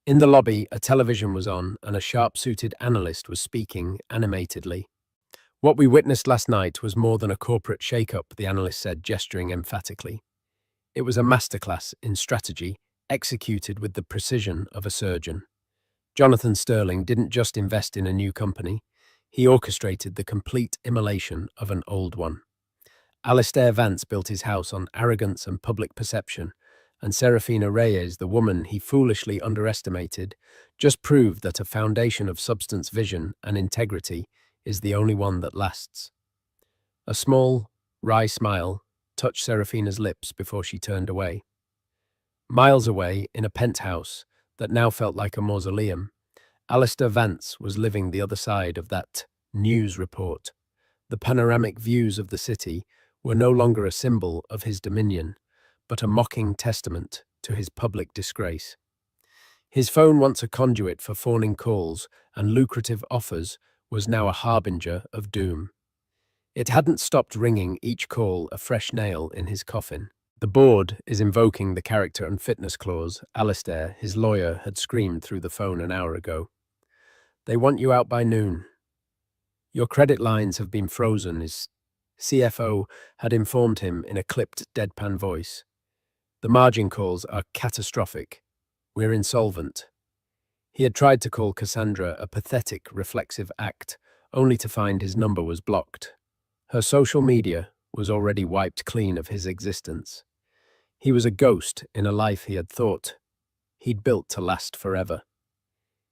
In the lobby, a television was on, and a sharp-suited analyst was speaking animatedly. "What we witnessed last night was more than a corporate shake-up," the analyst said, gesturing emphatically. It was a masterclass in strategy, executed with the precision of a surgeon. Jonathan Sterling didn't just invest in a new company, he orchestrated the complete immolation of an old one. Alistair Vance built his house on arrogance and public perception, and Serafina Reyes, the woman he foolishly underestimated, just proved that a foundation of substance, vision, and integrity is the only one that lasts. A small, wry smile touched Serafina's lips before she turned away. Miles away, in a penthouse that now felt like a mausoleum, Alistair Vance was living the other side of that news report. The panoramic views of the city were no longer a symbol of his dominion, but a mocking testament to his public disgrace. His phone, once a conduit for fawning calls and lucrative offers, was now a harbinger of doom. It hadn't stopped ringing, each call a fresh nail in his coffin. "The board is invoking the character and fitness clause," Alistair, his lawyer, had screamed through the phone an hour ago. "They want you out by noon. Your credit lines have been frozen," his CFO had informed him in a clipped, deadpan voice. "The margin calls are catastrophic. We're insolvent." He had tried to call Cassandra, a pathetic, reflexive act, only to find his number was blocked. Her social media was already wiped clean of his existence. He was a ghost in a life he had thought he'd built to last forever.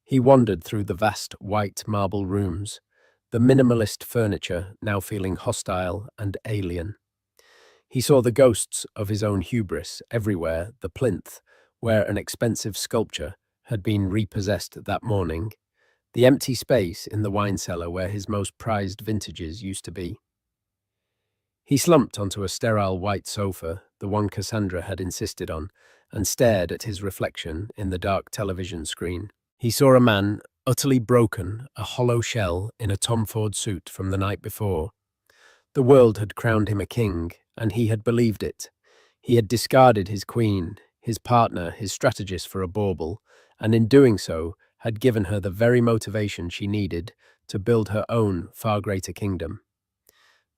He wandered through the vast white marble rooms, the minimalist furniture now feeling hostile and alien. He saw the ghosts of his own hubris everywhere: the plinth, where an expensive sculpture had been repossessed that morning, the empty space in the wine cellar where his most prized vintages used to be. He slumped onto a sterile white sofa, the one Cassandra had insisted on, and stared at his reflection in the dark television screen. He saw a man, utterly broken, a hollow shell in a Tom Ford suit from the night before. The world had crowned him a king, and he had believed it. He had discarded his queen, his partner, his strategist for a bauble, and in doing so had given her the very motivation she needed to build her own far greater kingdom.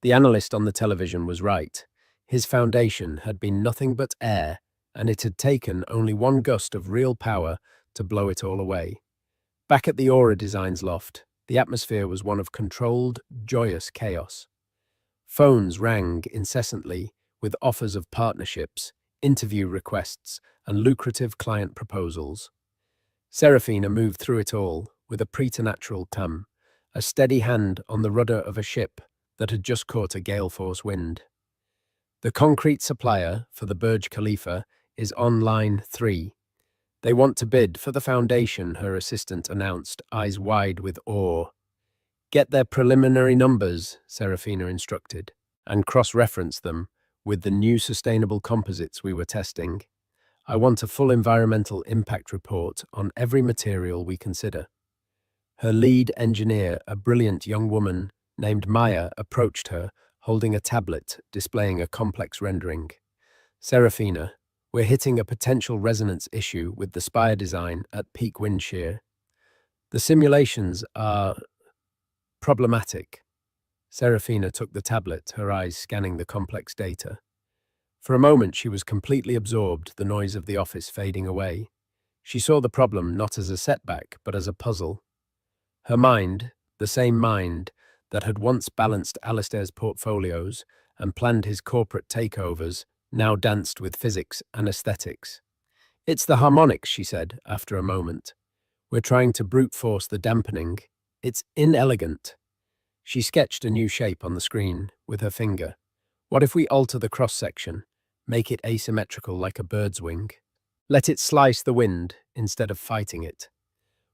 The analyst on the television was right. His foundation had been nothing but air, and it had taken only one gust of real power to blow it all away. Back at the Aura Designs loft, the atmosphere was one of controlled, joyous chaos. Phones rang incessantly with offers of partnerships, interview requests, and lucrative client proposals. Serafina moved through it all with a preternatural calm, a steady hand on the rudder of a ship that had just caught a gale-force wind. The concrete supplier for the Burj Khalifa is on line 3. They want to bid for the foundation, her assistant announced, eyes wide with awe. Get their preliminary numbers, Serafina instructed, and cross-reference them with the new sustainable composites we were testing. I want a full environmental impact report on every material we consider. Her lead engineer, a brilliant young woman named Maya, approached her, holding a tablet displaying a complex rendering. Serafina, we're hitting a potential resonance issue with the spire design at peak wind shear. The simulations are problematic. Serafina took the tablet, her eyes scanning the complex data. For a moment she was completely absorbed, the noise of the office fading away. She saw the problem not as a setback, but as a puzzle. Her mind, the same mind that had once balanced Alistair's portfolios and planned his corporate takeovers, now danced with physics and aesthetics. It's the harmonics, she said, after a moment. We're trying to brute force the dampening. It's inelegant. She sketched a new shape on the screen with her finger. What if we alter the cross-section, make it asymmetrical like a bird's wing? Let it slice the wind instead of fighting it.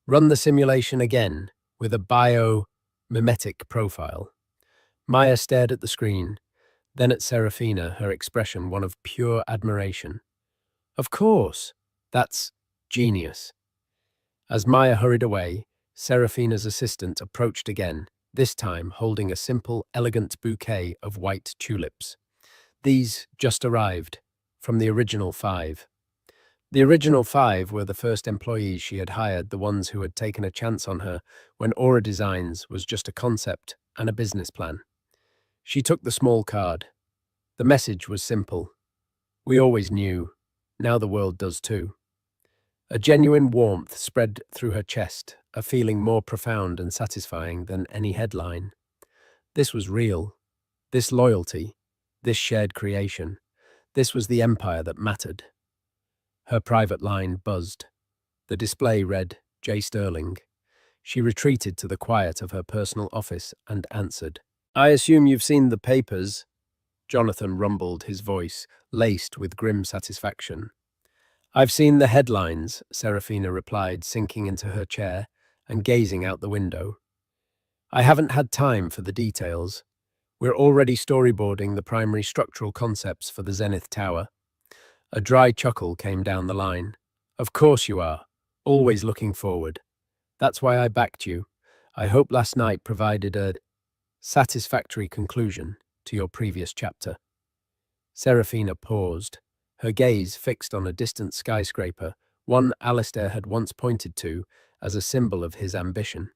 Run the simulation again with a biomimetic profile. Maya stared at the screen, then at Serafina, her expression one of pure admiration. Of course, that's genius. As Maya hurried away, Serafina's assistant approached again, this time holding a simple, elegant bouquet of white tulips. These just arrived, from the original 5. The original 5 were the first employees she had hired, the ones who had taken a chance on her when Aura Designs was just a concept and a business plan. She took the small card. The message was simple. We always knew. Now the world does too. A genuine warmth spread through her chest, a feeling more profound and satisfying than any headline. This was real. This loyalty. This shared creation. This was the empire that mattered. Her private line buzzed. The display read, J. Sterling. She retreated to the quiet of her personal office and answered. I assume you've seen the papers, Jonathan rumbled, his voice laced with grim satisfaction. I've seen the headlines, Serafina replied, sinking into her chair and gazing out the window. I haven't had time for the details. We're already storyboarding the primary structural concepts for the Zenith Tower. A dry chuckle came down the line. Of course you are. Always looking forward. That's why I backed you. I hope last night provided a satisfactory conclusion to your previous chapter. Serafina paused, her gaze fixed on a distant skyscraper, one Alistair had once pointed to as a symbol of his ambition.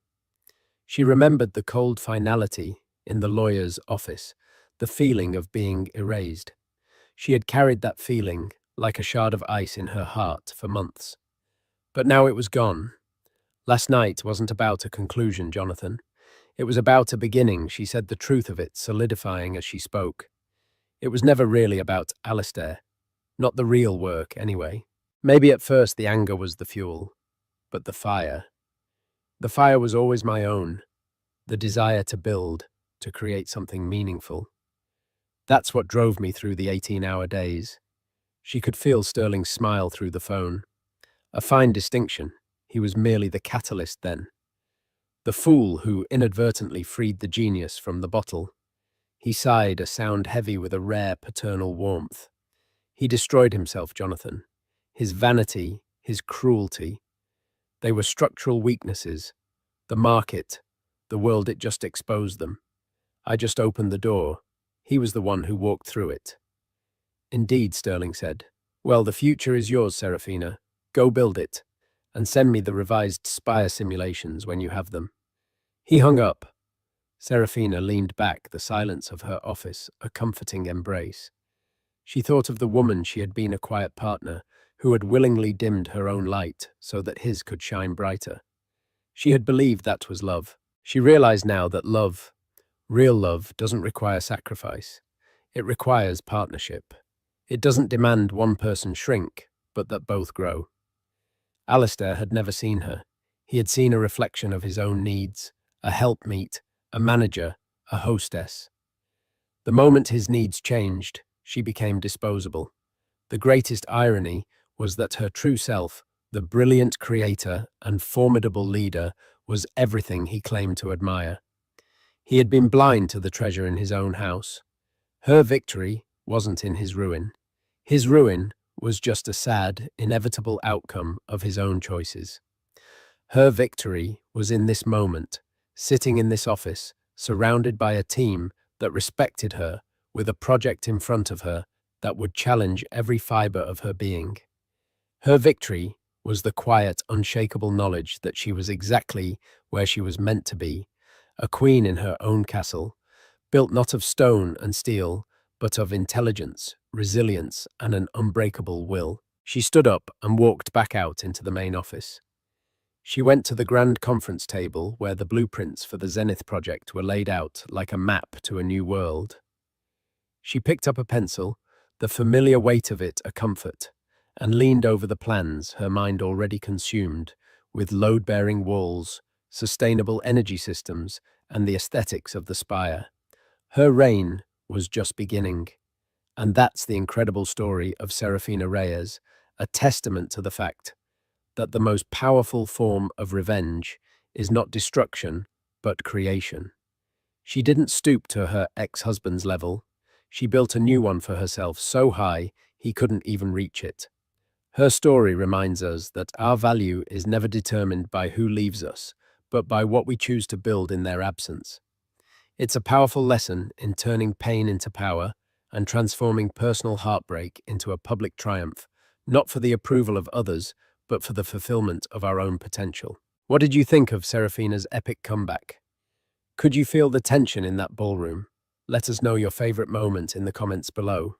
She remembered the cold finality in the lawyer's office, the feeling of being erased. She had carried that feeling like a shard of ice in her heart for months. But now it was gone. Last night wasn't about a conclusion, Jonathan. It was about a beginning. She said the truth of it, solidifying as she spoke. It was never really about Alistair. Not the real work, anyway. Maybe at first the anger was the fuel, but the fire. The fire was always my own. The desire to build, to create something meaningful. That's what drove me through the 18-hour days. She could feel Sterling's smile through the phone. A fine distinction. He was merely the catalyst then. The fool who inadvertently freed the genius from the bottle. He sighed, a sound heavy with a rare paternal warmth. He destroyed himself, Jonathan. His vanity, his cruelty, they were structural weaknesses. The market, the world, it just exposed them. I just opened the door. He was the one who walked through it. Indeed, Sterling said. Well, the future is yours, Serafina. Go build it, and send me the revised Spire simulations when you have them. He hung up. Serafina leaned back, the silence of her office a comforting embrace. She thought of the woman she had been, a quiet partner, who had willingly dimmed her own light so that his could shine brighter. She had believed that was love. She realized now that love, real love, doesn't require sacrifice. It requires partnership. It doesn't demand one person shrink, but that both grow. Alistair had never seen her. He had seen a reflection of his own needs, a helpmeet, a manager, a hostess. The moment his needs changed, she became disposable. The greatest irony was that her true self, the brilliant creator and formidable leader, was everything he claimed to admire. He had been blind to the treasure in his own house. Her victory wasn't in his ruin. His ruin was just a sad, inevitable outcome of his own choices. Her victory was in this moment, sitting in this office, surrounded by a team that respected her, with a project in front of her that would challenge every fiber of her being. Her victory was the quiet, unshakable knowledge that she was exactly where she was meant to be, a queen in her own castle, built not of stone and steel, but of intelligence, resilience, and an unbreakable will. She stood up and walked back out into the main office. She went to the grand conference table where the blueprints for the Zenith project were laid out like a map to a new world. She picked up a pencil, the familiar weight of it a comfort, and leaned over the plans, her mind already consumed, with load-bearing walls, sustainable energy systems, and the aesthetics of the spire. Her reign was just beginning. And that's the incredible story of Serafina Reyes, a testament to the fact that the most powerful form of revenge is not destruction, but creation. She didn't stoop to her ex-husband's level. She built a new one for herself so high he couldn't even reach it. Her story reminds us that our value is never determined by who leaves us, but by what we choose to build in their absence. It's a powerful lesson in turning pain into power and transforming personal heartbreak into a public triumph, not for the approval of others, but for the fulfillment of our own potential. What did you think of Serafina's epic comeback? Could you feel the tension in that ballroom? Let us know your favorite moment in the comments below.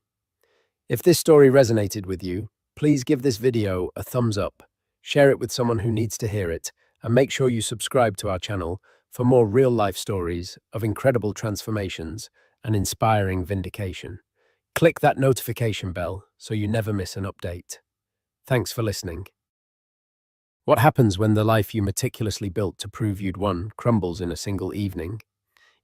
If this story resonated with you, please give this video a thumbs up, share it with someone who needs to hear it, and make sure you subscribe to our channel for more real-life stories of incredible transformations and inspiring vindication. Click that notification bell so you never miss an update. Thanks for listening. What happens when the life you meticulously built to prove you'd won crumbles in a single evening?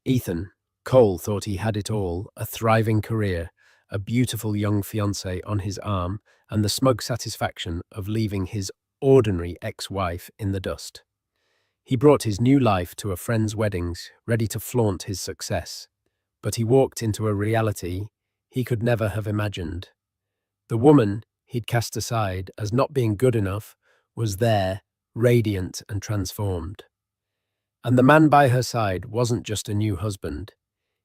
Ethan Cole thought he had it all, a thriving career, a beautiful young fiancée on his arm, and the smug satisfaction of leaving his ordinary ex-wife in the dust. He brought his new life to a friend's weddings, ready to flaunt his success. But he walked into a reality he could never have imagined. The woman he'd cast aside as not being good enough was there, radiant and transformed. And the man by her side wasn't just a new husband.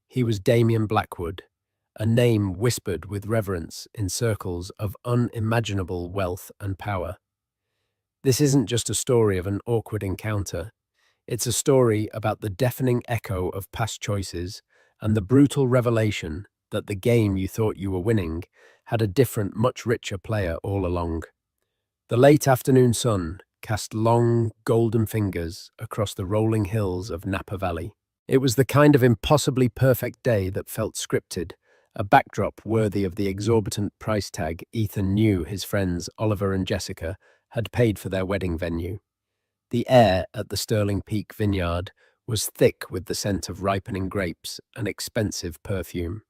He was Damien Blackwood, a name whispered with reverence in circles of unimaginable wealth and power. This isn't just a story of an awkward encounter. It's a story about the deafening echo of past choices and the brutal revelation that the game you thought you were winning had a different, much richer player all along. The late afternoon sun cast long, golden fingers across the rolling hills of Napa Valley. It was the kind of impossibly perfect day that felt scripted, a backdrop worthy of the exorbitant price tag Ethan knew his friends Oliver and Jessica had paid for their wedding venue. The air at the Sterling Peak Vineyard was thick with the scent of ripening grapes and expensive perfume.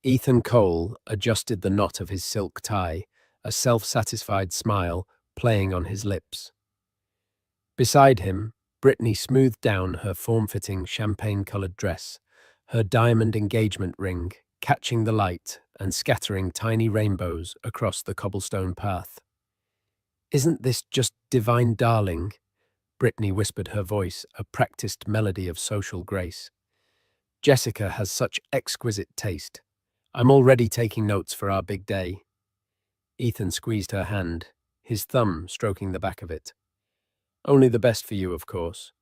Ethan Cole adjusted the knot of his silk tie, a self-satisfied smile playing on his lips. Beside him, Brittany smoothed down her form-fitting champagne-colored dress, her diamond engagement ring catching the light and scattering tiny rainbows across the cobblestone path. "Isn't this just divine, darling?" Brittany whispered, her voice a practiced melody of social grace. "Jessica has such exquisite taste. I'm already taking notes for our big day." Ethan squeezed her hand, his thumb stroking the back of it. "Only the best for you, of course.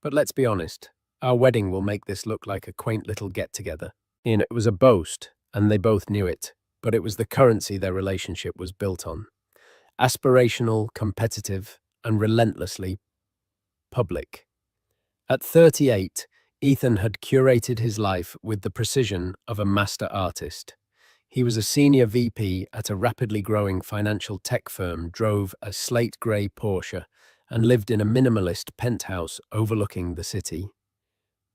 But let's be honest, our wedding will make this look like a quaint little get-together." It was a boast, and they both knew it, but it was the currency their relationship was built on. Aspirational, competitive, and relentlessly public. At 38, Ethan had curated his life with the precision of a master artist. He was a senior VP at a rapidly growing financial tech firm, drove a slate grey Porsche, and lived in a minimalist penthouse overlooking the city.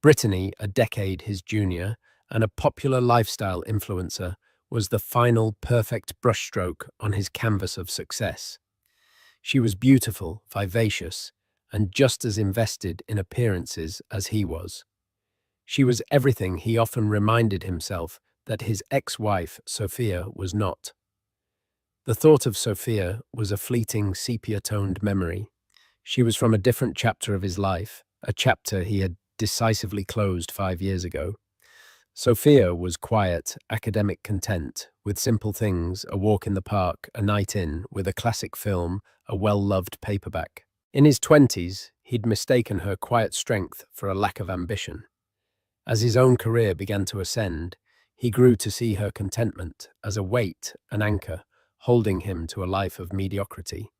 Brittany, a decade his junior, and a popular lifestyle influencer, was the final perfect brushstroke on his canvas of success. She was beautiful, vivacious, and just as invested in appearances as he was. She was everything he often reminded himself that his ex-wife, Sophia, was not. The thought of Sophia was a fleeting, sepia-toned memory. She was from a different chapter of his life, a chapter he had decisively closed 5 years ago. Sophia was quiet, academic content, with simple things, a walk in the park, a night in, with a classic film, a well-loved paperback. In his 20s, he'd mistaken her quiet strength for a lack of ambition. As his own career began to ascend, he grew to see her contentment as a weight, an anchor, holding him to a life of mediocrity.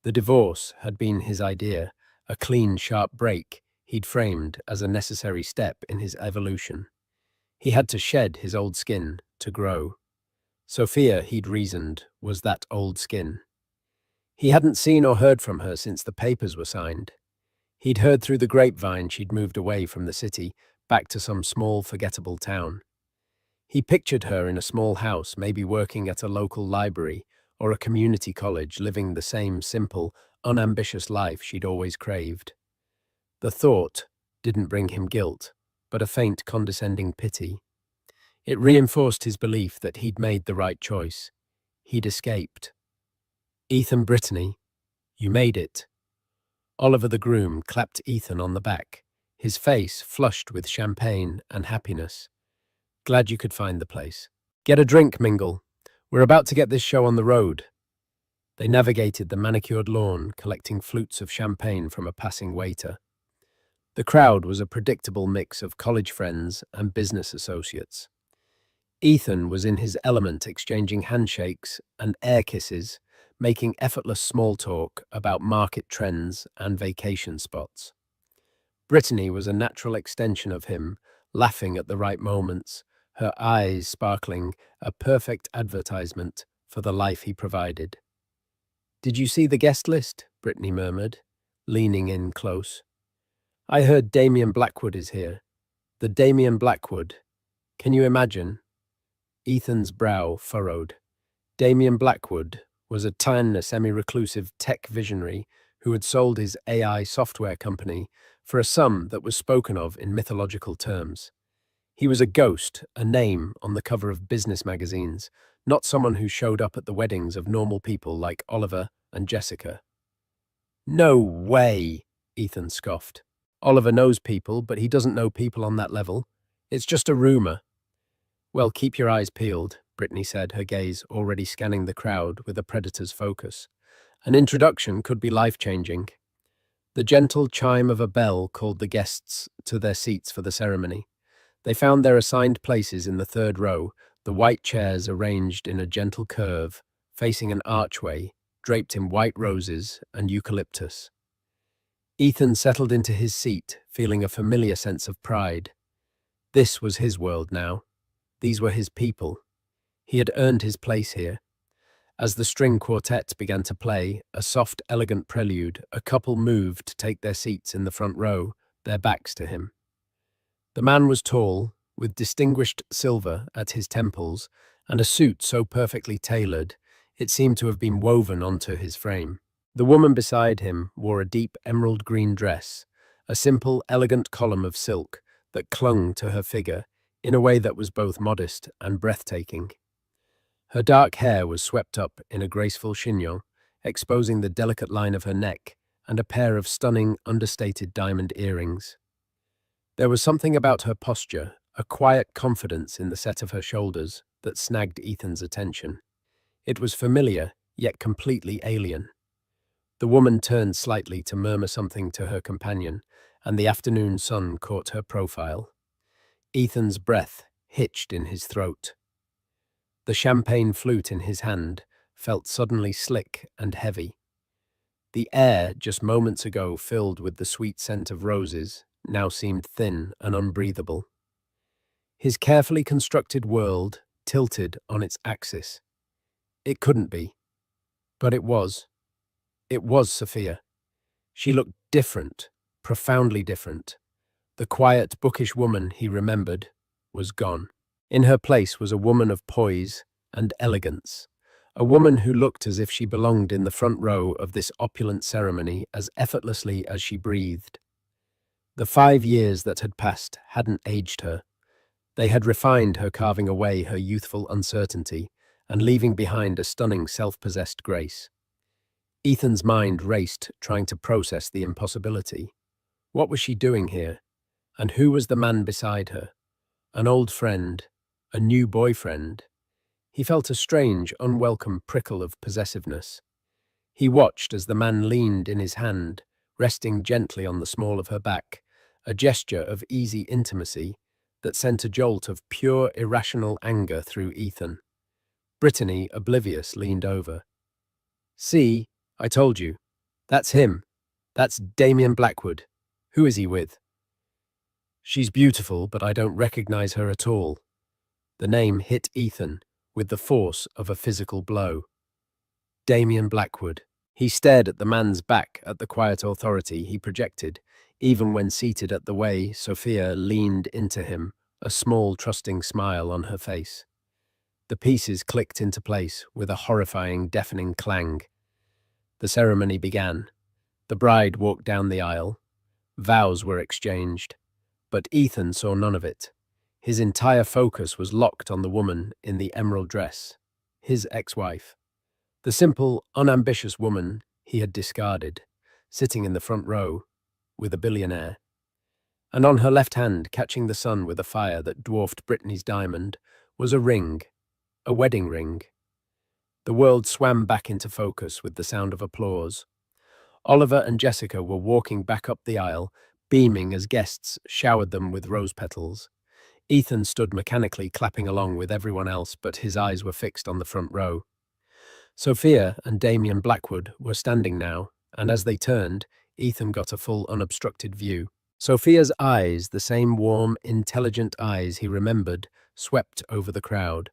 The divorce had been his idea, a clean, sharp break he'd framed as a necessary step in his evolution. He had to shed his old skin to grow. Sophia, he'd reasoned, was that old skin. He hadn't seen or heard from her since the papers were signed. He'd heard through the grapevine she'd moved away from the city, back to some small, forgettable town. He pictured her in a small house, maybe working at a local library or a community college, living the same simple, unambitious life she'd always craved. The thought didn't bring him guilt, but a faint, condescending pity. It reinforced his belief that he'd made the right choice. He'd escaped. "Ethan, Brittany, you made it." Oliver the groom clapped Ethan on the back, his face flushed with champagne and happiness. "Glad you could find the place. Get a drink, Mingle. We're about to get this show on the road." They navigated the manicured lawn, collecting flutes of champagne from a passing waiter. The crowd was a predictable mix of college friends and business associates. Ethan was in his element, exchanging handshakes and air kisses, making effortless small talk about market trends and vacation spots. Brittany was a natural extension of him, laughing at the right moments, her eyes sparkling, a perfect advertisement for the life he provided. "Did you see the guest list?" Brittany murmured, leaning in close. "I heard Damien Blackwood is here." "The Damien Blackwood? Can you imagine?" Ethan's brow furrowed. Damien Blackwood was a tan, semi-reclusive tech visionary who had sold his AI software company for a sum that was spoken of in mythological terms. He was a ghost, a name on the cover of business magazines, not someone who showed up at the weddings of normal people like Oliver and Jessica. "No way," Ethan scoffed. "Oliver knows people, but he doesn't know people on that level. It's just a rumor." "Well, keep your eyes peeled," Brittany said, her gaze already scanning the crowd with a predator's focus. "An introduction could be life-changing." The gentle chime of a bell called the guests to their seats for the ceremony. They found their assigned places in the third row, the white chairs arranged in a gentle curve, facing an archway, draped in white roses and eucalyptus. Ethan settled into his seat, feeling a familiar sense of pride. This was his world now. These were his people. He had earned his place here. As the string quartet began to play, a soft, elegant prelude, a couple moved to take their seats in the front row, their backs to him. The man was tall, with distinguished silver at his temples, and a suit so perfectly tailored, it seemed to have been woven onto his frame. The woman beside him wore a deep emerald green dress, a simple, elegant column of silk that clung to her figure in a way that was both modest and breathtaking. Her dark hair was swept up in a graceful chignon, exposing the delicate line of her neck and a pair of stunning, understated diamond earrings. There was something about her posture, a quiet confidence in the set of her shoulders, that snagged Ethan's attention. It was familiar, yet completely alien. The woman turned slightly to murmur something to her companion, and the afternoon sun caught her profile. Ethan's breath hitched in his throat. The champagne flute in his hand felt suddenly slick and heavy. The air, just moments ago filled with the sweet scent of roses, now seemed thin and unbreathable. His carefully constructed world tilted on its axis. It couldn't be, but it was. It was Sophia. She looked different, profoundly different. The quiet, bookish woman he remembered was gone. In her place was a woman of poise and elegance, a woman who looked as if she belonged in the front row of this opulent ceremony as effortlessly as she breathed. The 5 years that had passed hadn't aged her. They had refined her, carving away her youthful uncertainty and leaving behind a stunning self-possessed grace. Ethan's mind raced, trying to process the impossibility. What was she doing here? And who was the man beside her? An old friend? A new boyfriend? He felt a strange, unwelcome prickle of possessiveness. He watched as the man leaned in his hand, resting gently on the small of her back, a gesture of easy intimacy that sent a jolt of pure, irrational anger through Ethan. Brittany, oblivious, leaned over. "See, I told you. That's him. That's Damien Blackwood. Who is he with?" "She's beautiful, but I don't recognize her at all." The name hit Ethan with the force of a physical blow. Damien Blackwood. He stared at the man's back, at the quiet authority he projected, even when seated at the way Sophia leaned into him, a small, trusting smile on her face. The pieces clicked into place with a horrifying, deafening clang. The ceremony began. The bride walked down the aisle. Vows were exchanged. But Ethan saw none of it. His entire focus was locked on the woman in the emerald dress, his ex-wife. The simple, unambitious woman he had discarded, sitting in the front row with a billionaire. And on her left hand, catching the sun with a fire that dwarfed Brittany's diamond, was a ring, a wedding ring. The world swam back into focus with the sound of applause. Oliver and Jessica were walking back up the aisle, beaming as guests showered them with rose petals. Ethan stood mechanically clapping along with everyone else, but his eyes were fixed on the front row. Sophia and Damien Blackwood were standing now, and as they turned, Ethan got a full unobstructed view. Sophia's eyes, the same warm, intelligent eyes he remembered, swept over the crowd.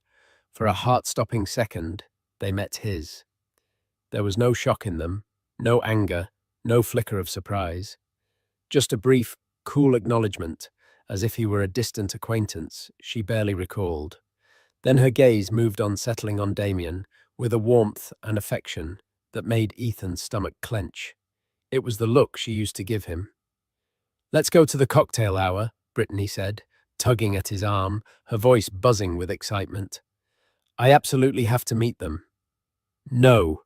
For a heart-stopping second, they met his. There was no shock in them, no anger, no flicker of surprise. Just a brief, cool acknowledgement, as if he were a distant acquaintance she barely recalled. Then her gaze moved on, settling on Damien, with a warmth and affection that made Ethan's stomach clench. It was the look she used to give him. "Let's go to the cocktail hour," Brittany said, tugging at his arm, her voice buzzing with excitement. "I absolutely have to meet them." "No,"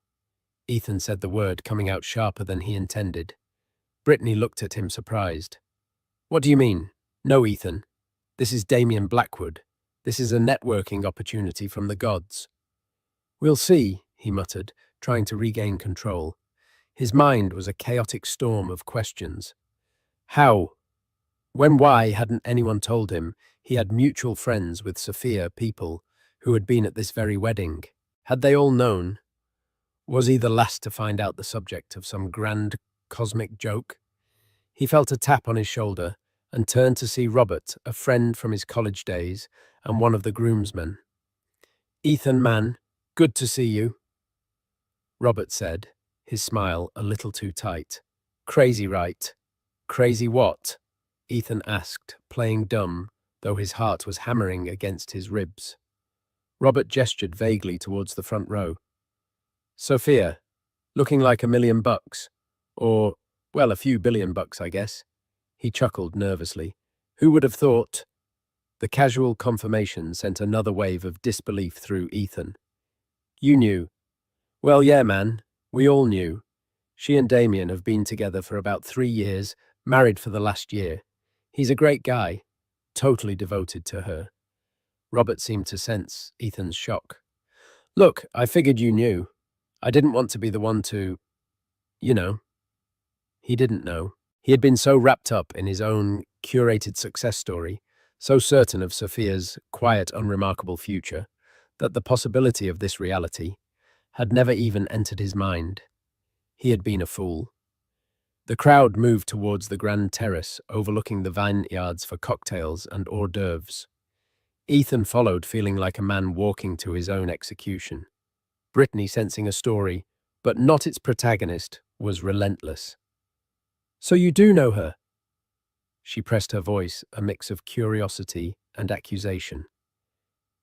Ethan said, the word coming out sharper than he intended. Brittany looked at him, surprised. "What do you mean? No, Ethan. This is Damien Blackwood. This is a networking opportunity from the gods." "We'll see," he muttered, trying to regain control. His mind was a chaotic storm of questions. How? When? Why hadn't anyone told him he had mutual friends with Sophia, people who had been at this very wedding? Had they all known? Was he the last to find out the subject of some grand cosmic joke? He felt a tap on his shoulder and turned to see Robert, a friend from his college days and one of the groomsmen. "Ethan, man, good to see you," Robert said, his smile a little too tight. "Crazy, right?" "Crazy what?" Ethan asked, playing dumb, though his heart was hammering against his ribs. Robert gestured vaguely towards the front row. "Sophia, looking like $1 million. Or, well, a few billion bucks, I guess." He chuckled nervously. "Who would have thought?" The casual confirmation sent another wave of disbelief through Ethan. You knew. Well, yeah, man. We all knew. She and Damien have been together for about 3 years, married for the last year. He's a great guy, totally devoted to her. Robert seemed to sense Ethan's shock. Look, I figured you knew. I didn't want to be the one to, you know. He didn't know. He had been so wrapped up in his own curated success story, so certain of Sophia's quiet, unremarkable future, that the possibility of this reality had never even entered his mind. He had been a fool. The crowd moved towards the grand terrace overlooking the vineyards for cocktails and hors d'oeuvres. Ethan followed, feeling like a man walking to his own execution. Brittany, sensing a story, but not its protagonist, was relentless. So you do know her? She pressed her voice, a mix of curiosity and accusation.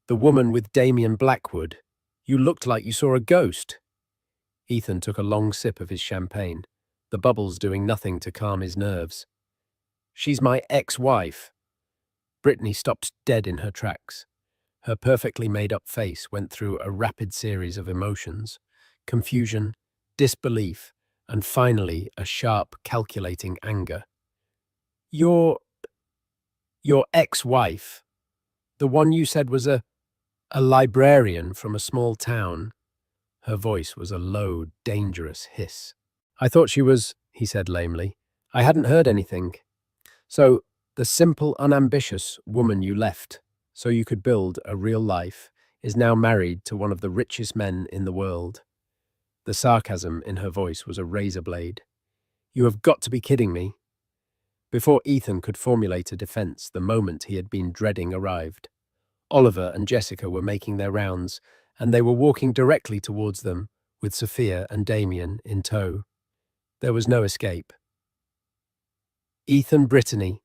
The woman with Damien Blackwood. You looked like you saw a ghost. Ethan took a long sip of his champagne, the bubbles doing nothing to calm his nerves. She's my ex-wife. Brittany stopped dead in her tracks. Her perfectly made-up face went through a rapid series of emotions: confusion, disbelief, and finally a sharp, calculating anger. Your ex-wife, the one you said was a librarian from a small town. Her voice was a low, dangerous hiss. I thought she was, he said lamely. I hadn't heard anything. So, the simple, unambitious woman you left so you could build a real life is now married to one of the richest men in the world. The sarcasm in her voice was a razor blade. You have got to be kidding me. Before Ethan could formulate a defense, the moment he had been dreading arrived. Oliver and Jessica were making their rounds, and they were walking directly towards them, with Sophia and Damien in tow. There was no escape. Ethan, Brittany.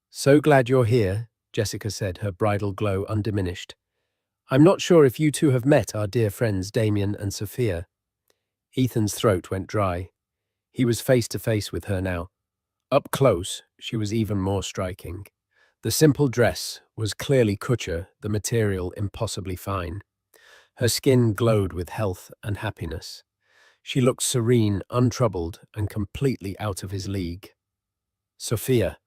So glad you're here, Jessica said, her bridal glow undiminished. I'm not sure if you two have met our dear friends Damien and Sophia. Ethan's throat went dry. He was face to face with her now. Up close, she was even more striking. The simple dress was clearly couture, the material impossibly fine. Her skin glowed with health and happiness. She looked serene, untroubled, and completely out of his league. Sophia.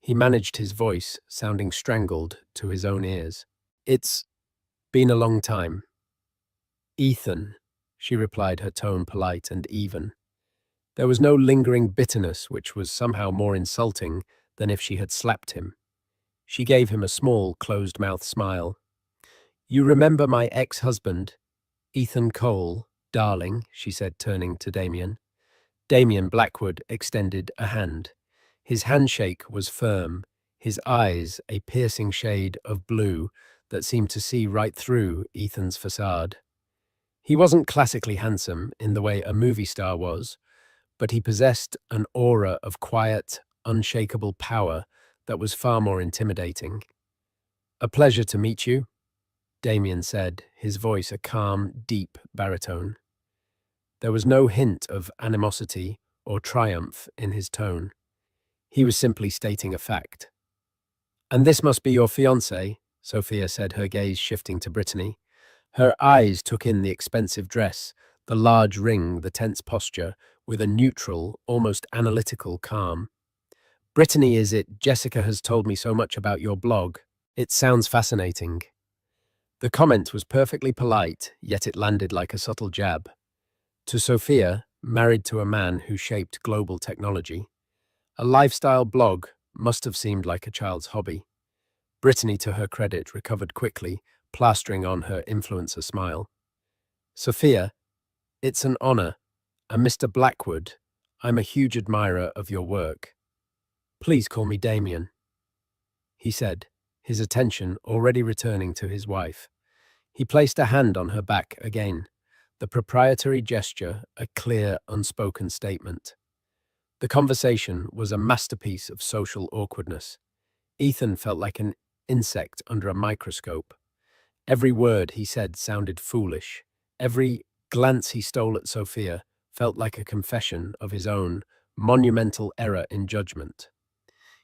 He managed his voice, sounding strangled to his own ears. It's been a long time. Ethan, she replied, her tone polite and even. There was no lingering bitterness, which was somehow more insulting than if she had slapped him. She gave him a small, closed-mouth smile. You remember my ex-husband, Ethan Cole, darling, she said, turning to Damien. Damien Blackwood extended a hand. His handshake was firm, his eyes a piercing shade of blue that seemed to see right through Ethan's facade. He wasn't classically handsome in the way a movie star was, but he possessed an aura of quiet, unshakable power that was far more intimidating. A pleasure to meet you, Damien said, his voice a calm, deep baritone. There was no hint of animosity or triumph in his tone. He was simply stating a fact. And this must be your fiancé, Sophia said, her gaze shifting to Brittany. Her eyes took in the expensive dress, the large ring, the tense posture, with a neutral, almost analytical calm. Brittany, is it? Jessica has told me so much about your blog. It sounds fascinating. The comment was perfectly polite, yet it landed like a subtle jab. To Sophia, married to a man who shaped global technology, a lifestyle blog must have seemed like a child's hobby. Brittany, to her credit, recovered quickly, plastering on her influencer smile. Sophia, it's an honor. And Mr. Blackwood, I'm a huge admirer of your work. Please call me Damien, he said, his attention already returning to his wife. He placed a hand on her back again, the proprietary gesture a clear, unspoken statement. The conversation was a masterpiece of social awkwardness. Ethan felt like an insect under a microscope. Every word he said sounded foolish. Every glance he stole at Sophia felt like a confession of his own monumental error in judgment.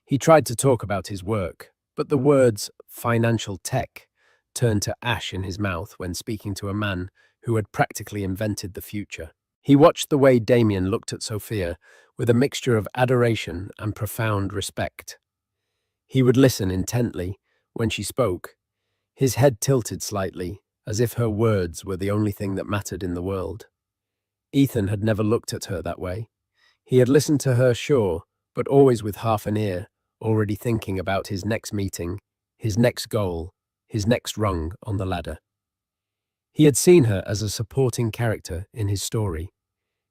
He tried to talk about his work, but the words financial tech turned to ash in his mouth when speaking to a man who had practically invented the future. He watched the way Damien looked at Sophia with a mixture of adoration and profound respect. He would listen intently when she spoke, his head tilted slightly, as if her words were the only thing that mattered in the world. Ethan had never looked at her that way. He had listened to her, sure, but always with half an ear, already thinking about his next meeting, his next goal, his next rung on the ladder. He had seen her as a supporting character in his story.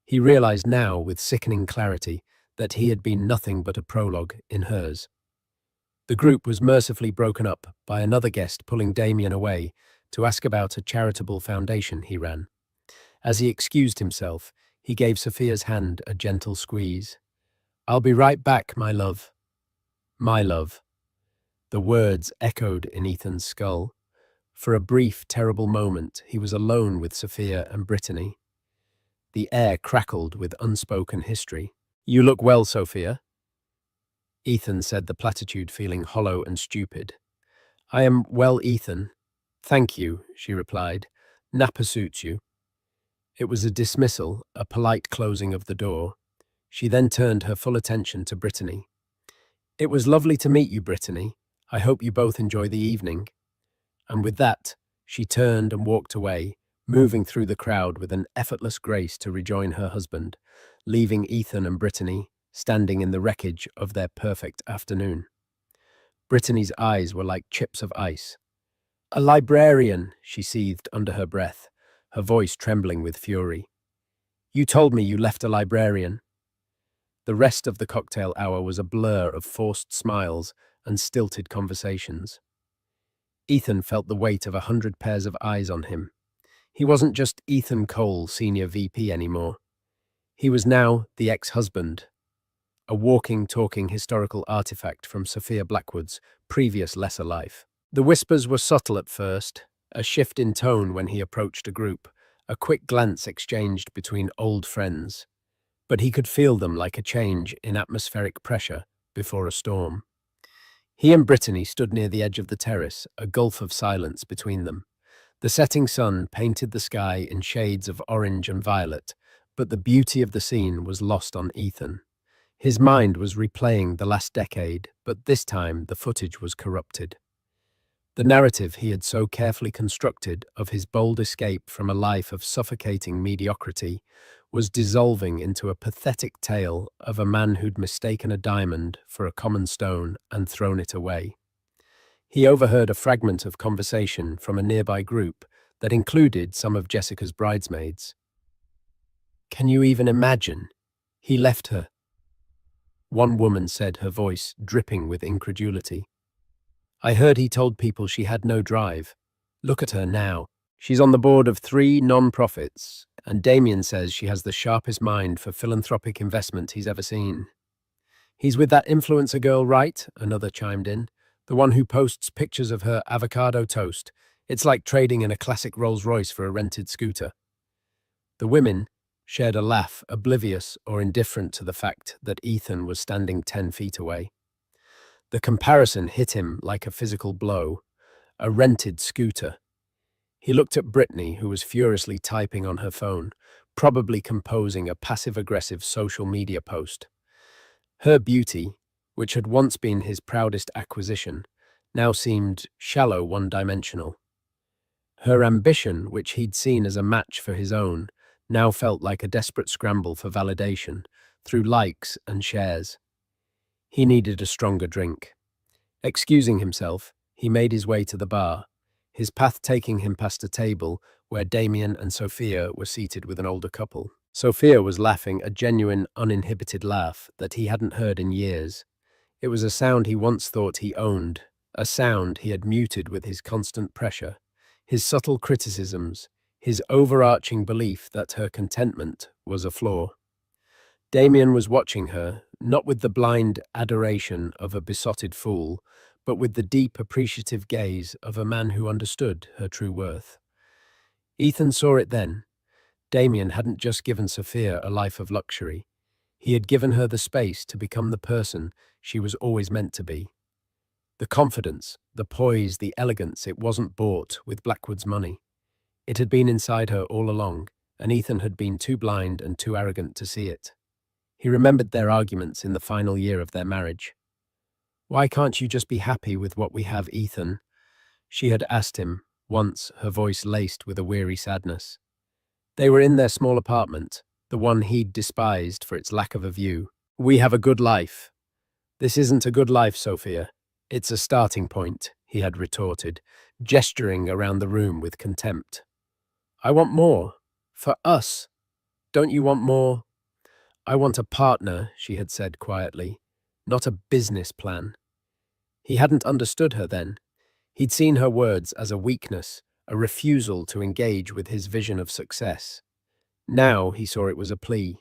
He realized now with sickening clarity that he had been nothing but a prologue in hers. The group was mercifully broken up by another guest pulling Damien away to ask about a charitable foundation he ran. As he excused himself, he gave Sophia's hand a gentle squeeze. "I'll be right back, my love." My love. The words echoed in Ethan's skull. For a brief, terrible moment, he was alone with Sophia and Brittany. The air crackled with unspoken history. "You look well, Sophia," Ethan said, the platitude feeling hollow and stupid. "I am well, Ethan. Thank you," she replied. "Napa suits you." It was a dismissal, a polite closing of the door. She then turned her full attention to Brittany. "It was lovely to meet you, Brittany. I hope you both enjoy the evening." And with that, she turned and walked away, moving through the crowd with an effortless grace to rejoin her husband, leaving Ethan and Brittany standing in the wreckage of their perfect afternoon. Brittany's eyes were like chips of ice. "A librarian," she seethed under her breath, her voice trembling with fury. "You told me you left a librarian." The rest of the cocktail hour was a blur of forced smiles and stilted conversations. Ethan felt the weight of 100 pairs of eyes on him. He wasn't just Ethan Cole, Senior VP, anymore. He was now the ex-husband, a walking, talking historical artifact from Sophia Blackwood's previous lesser life. The whispers were subtle at first, a shift in tone when he approached a group, a quick glance exchanged between old friends. But he could feel them like a change in atmospheric pressure before a storm. He and Brittany stood near the edge of the terrace, a gulf of silence between them. The setting sun painted the sky in shades of orange and violet, but the beauty of the scene was lost on Ethan. His mind was replaying the last decade, but this time the footage was corrupted. The narrative he had so carefully constructed of his bold escape from a life of suffocating mediocrity was dissolving into a pathetic tale of a man who'd mistaken a diamond for a common stone and thrown it away. He overheard a fragment of conversation from a nearby group that included some of Jessica's bridesmaids. "Can you even imagine? He left her," one woman said, her voice dripping with incredulity. "I heard he told people she had no drive. Look at her now. She's on the board of 3 non-profits, and Damien says she has the sharpest mind for philanthropic investment he's ever seen." "He's with that influencer girl, right?" another chimed in. "The one who posts pictures of her avocado toast. It's like trading in a classic Rolls-Royce for a rented scooter." The women shared a laugh, oblivious or indifferent to the fact that Ethan was standing 10 feet away. The comparison hit him like a physical blow. A rented scooter. He looked at Brittany, who was furiously typing on her phone, probably composing a passive-aggressive social media post. Her beauty, which had once been his proudest acquisition, now seemed shallow, one-dimensional. Her ambition, which he'd seen as a match for his own, now felt like a desperate scramble for validation, through likes and shares. He needed a stronger drink. Excusing himself, he made his way to the bar, his path taking him past a table where Damien and Sophia were seated with an older couple. Sophia was laughing, a genuine, uninhibited laugh that he hadn't heard in years. It was a sound he once thought he owned, a sound he had muted with his constant pressure, his subtle criticisms, his overarching belief that her contentment was a flaw. Damien was watching her, not with the blind adoration of a besotted fool, but with the deep, appreciative gaze of a man who understood her true worth. Ethan saw it then. Damien hadn't just given Sophia a life of luxury. He had given her the space to become the person she was always meant to be. The confidence, the poise, the elegance, it wasn't bought with Blackwood's money. It had been inside her all along, and Ethan had been too blind and too arrogant to see it. He remembered their arguments in the final year of their marriage. "Why can't you just be happy with what we have, Ethan?" she had asked him, once, her voice laced with a weary sadness. They were in their small apartment, the one he'd despised for its lack of a view. "We have a good life." "This isn't a good life, Sophia. It's a starting point," he had retorted, gesturing around the room with contempt. "I want more. For us. Don't you want more?" "I want a partner," she had said quietly, "not a business plan." He hadn't understood her then. He'd seen her words as a weakness, a refusal to engage with his vision of success. Now he saw it was a plea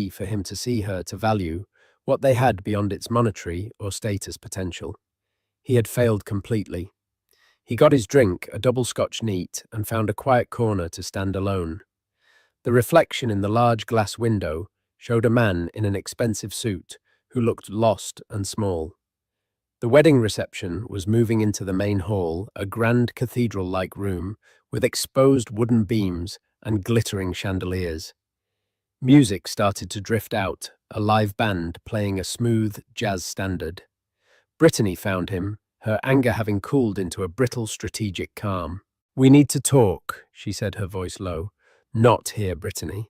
for him to see her, to value what they had beyond its monetary or status potential. He had failed completely. He got his drink, a double Scotch neat, and found a quiet corner to stand alone. The reflection in the large glass window showed a man in an expensive suit who looked lost and small. The wedding reception was moving into the main hall, a grand cathedral-like room with exposed wooden beams and glittering chandeliers. Music started to drift out, a live band playing a smooth jazz standard. Brittany found him, her anger having cooled into a brittle strategic calm. "We need to talk," she said, her voice low. "Not here, Brittany."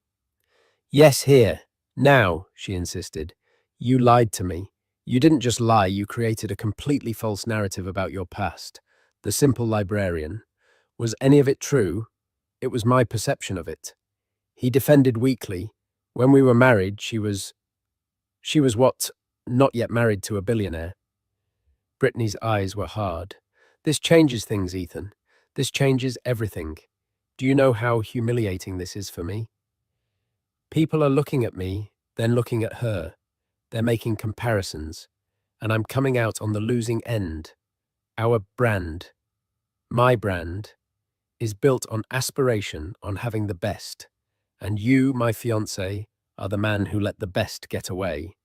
"Yes, here. Now," she insisted. "You lied to me. You didn't just lie, you created a completely false narrative about your past. The simple librarian. Was any of it true? It was my perception of it." He defended weakly. "When we were married, she was what? Not yet married to a billionaire." Brittany's eyes were hard. "This changes things, Ethan. This changes everything. Do you know how humiliating this is for me? People are looking at me, then looking at her. They're making comparisons, and I'm coming out on the losing end. Our brand, my brand, is built on aspiration, on having the best. And you, my fiancé, are the man who let the best get away."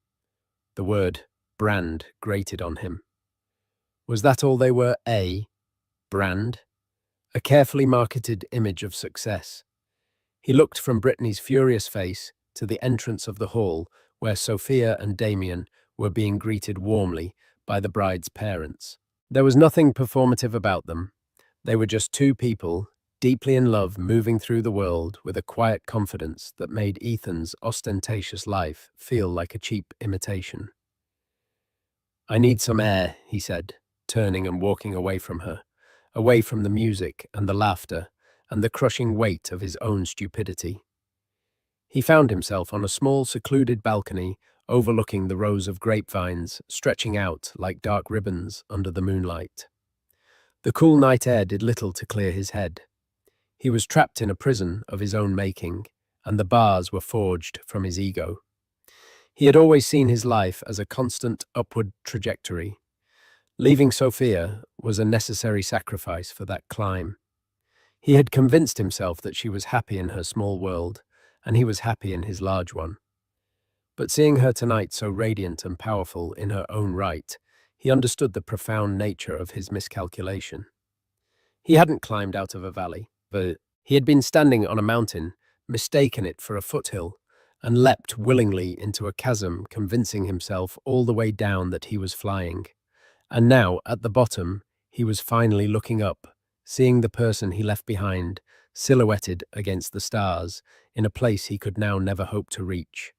The word brand grated on him. Was that all they were? A brand? A carefully marketed image of success. He looked from Brittany's furious face to the entrance of the hall where Sophia and Damien were being greeted warmly by the bride's parents. There was nothing performative about them. They were just two people, deeply in love, moving through the world with a quiet confidence that made Ethan's ostentatious life feel like a cheap imitation. "I need some air," he said, turning and walking away from her, away from the music and the laughter and the crushing weight of his own stupidity. He found himself on a small, secluded balcony overlooking the rows of grapevines stretching out like dark ribbons under the moonlight. The cool night air did little to clear his head. He was trapped in a prison of his own making, and the bars were forged from his ego. He had always seen his life as a constant upward trajectory. Leaving Sophia was a necessary sacrifice for that climb. He had convinced himself that she was happy in her small world, and he was happy in his large one. But seeing her tonight so radiant and powerful in her own right, he understood the profound nature of his miscalculation. He hadn't climbed out of a valley, but he had been standing on a mountain, mistaken it for a foothill, and leapt willingly into a chasm, convincing himself all the way down that he was flying. And now, at the bottom, he was finally looking up, seeing the person he left behind, silhouetted against the stars, in a place he could now never hope to reach.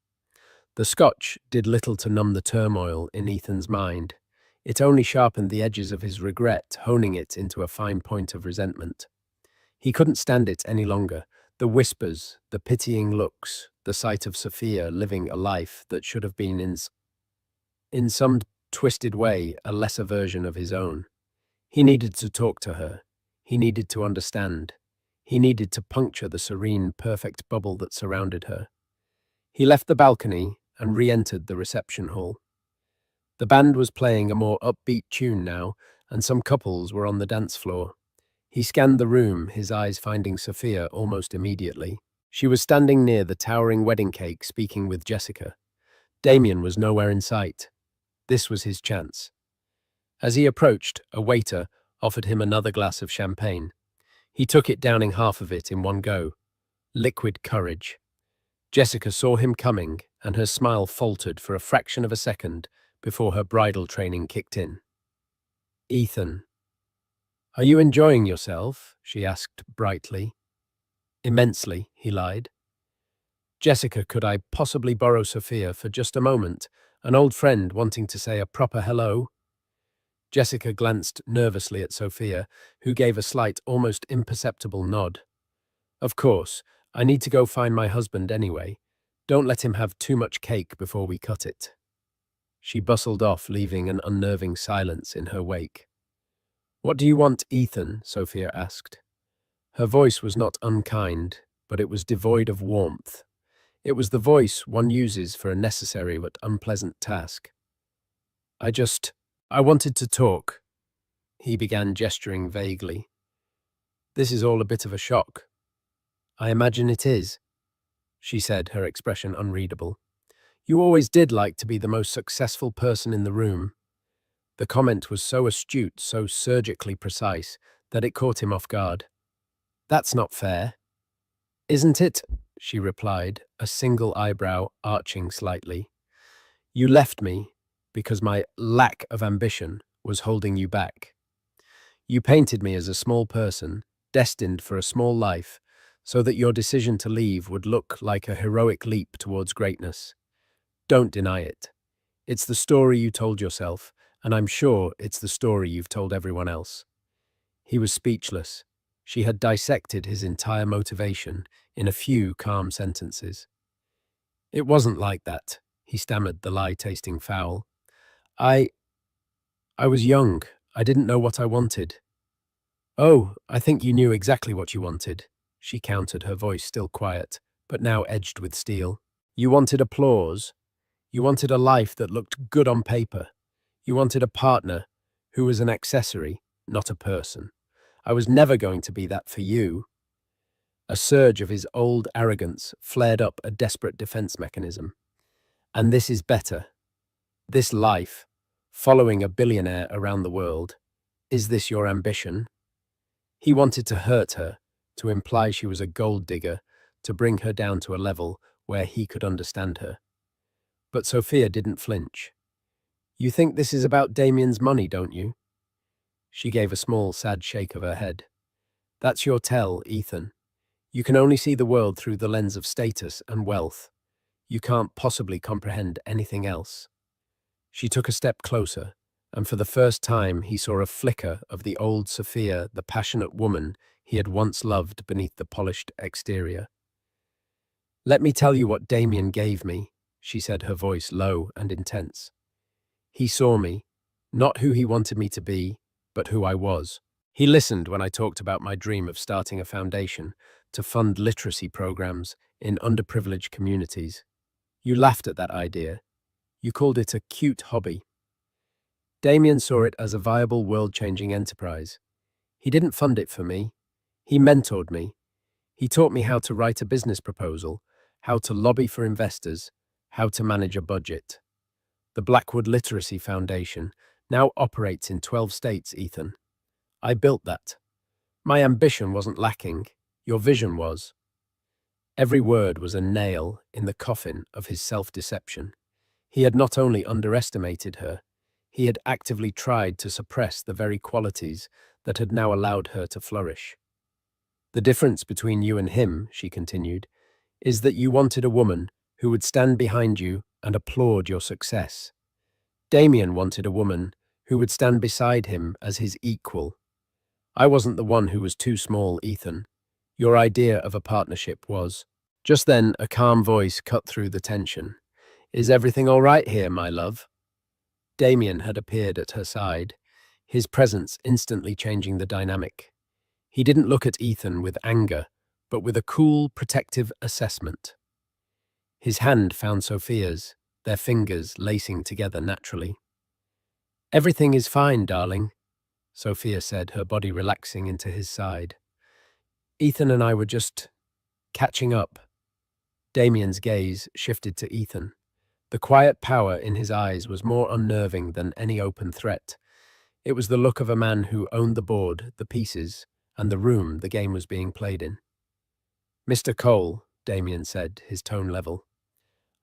The Scotch did little to numb the turmoil in Ethan's mind. It only sharpened the edges of his regret, honing it into a fine point of resentment. He couldn't stand it any longer. The whispers, the pitying looks, the sight of Sophia living a life that should have been in some twisted way, a lesser version of his own. He needed to talk to her. He needed to understand. He needed to puncture the serene, perfect bubble that surrounded her. He left the balcony and re-entered the reception hall. The band was playing a more upbeat tune now, and some couples were on the dance floor. He scanned the room, his eyes finding Sophia almost immediately. She was standing near the towering wedding cake speaking with Jessica. Damien was nowhere in sight. This was his chance. As he approached, a waiter offered him another glass of champagne. He took it, downing half of it in one go. Liquid courage. Jessica saw him coming, and her smile faltered for a fraction of a second before her bridal training kicked in. "Ethan, are you enjoying yourself?" she asked brightly. "Immensely," he lied. "Jessica, could I possibly borrow Sophia for just a moment? An old friend wanting to say a proper hello?" Jessica glanced nervously at Sophia, who gave a slight, almost imperceptible nod. "Of course, I need to go find my husband anyway. Don't let him have too much cake before we cut it." She bustled off, leaving an unnerving silence in her wake. "What do you want, Ethan?" Sophia asked. Her voice was not unkind, but it was devoid of warmth. It was the voice one uses for a necessary but unpleasant task. I wanted to talk," he began, gesturing vaguely. "This is all a bit of a shock." "I imagine it is," she said, her expression unreadable. "You always did like to be the most successful person in the room." The comment was so astute, so surgically precise, that it caught him off guard. "That's not fair." "Isn't it?" she replied, a single eyebrow arching slightly. "You left me because my lack of ambition was holding you back. You painted me as a small person, destined for a small life, so that your decision to leave would look like a heroic leap towards greatness. Don't deny it. It's the story you told yourself, and I'm sure it's the story you've told everyone else." He was speechless. She had dissected his entire motivation in a few calm sentences. "It wasn't like that," he stammered, the lie tasting foul. I I was young. I didn't know what I wanted." "Oh, I think you knew exactly what you wanted," she countered, her voice still quiet, but now edged with steel. "You wanted applause. You wanted a life that looked good on paper. You wanted a partner who was an accessory, not a person. I was never going to be that for you." A surge of his old arrogance flared up, a desperate defense mechanism. "And this is better. This life, following a billionaire around the world. Is this your ambition?" He wanted to hurt her, to imply she was a gold digger, to bring her down to a level where he could understand her. But Sophia didn't flinch. "You think this is about Damien's money, don't you?" She gave a small, sad shake of her head. "That's your tell, Ethan. You can only see the world through the lens of status and wealth. You can't possibly comprehend anything else." She took a step closer, and for the first time he saw a flicker of the old Sophia, the passionate woman he had once loved beneath the polished exterior. "Let me tell you what Damien gave me," she said, her voice low and intense. "He saw me, not who he wanted me to be, but who I was. He listened when I talked about my dream of starting a foundation to fund literacy programs in underprivileged communities. You laughed at that idea. You called it a cute hobby. Damien saw it as a viable world-changing enterprise. He didn't fund it for me. He mentored me. He taught me how to write a business proposal, how to lobby for investors, how to manage a budget. The Blackwood Literacy Foundation now operates in 12 states, Ethan. I built that. My ambition wasn't lacking. Your vision was." Every word was a nail in the coffin of his self-deception. He had not only underestimated her, he had actively tried to suppress the very qualities that had now allowed her to flourish. "The difference between you and him," she continued, "is that you wanted a woman who would stand behind you and applaud your success. Damien wanted a woman who would stand beside him as his equal. I wasn't the one who was too small, Ethan. Your idea of a partnership was." Just then, a calm voice cut through the tension. "Is everything all right here, my love?" Damien had appeared at her side, his presence instantly changing the dynamic. He didn't look at Ethan with anger, but with a cool, protective assessment. His hand found Sophia's, their fingers lacing together naturally. "Everything is fine, darling," Sophia said, her body relaxing into his side. "Ethan and I were just catching up." Damien's gaze shifted to Ethan. The quiet power in his eyes was more unnerving than any open threat. It was the look of a man who owned the board, the pieces, and the room the game was being played in. Mr. Cole, Damien said, his tone level,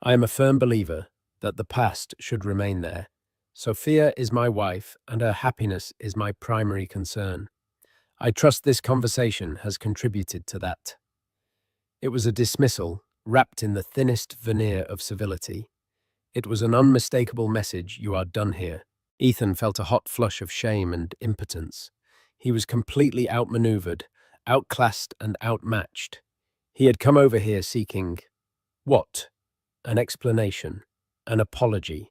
I am a firm believer that the past should remain there. Sophia is my wife, and her happiness is my primary concern. I trust this conversation has contributed to that. It was a dismissal, wrapped in the thinnest veneer of civility. It was an unmistakable message, you are done here. Ethan felt a hot flush of shame and impotence. He was completely outmaneuvered, outclassed and outmatched. He had come over here seeking what? An explanation, an apology,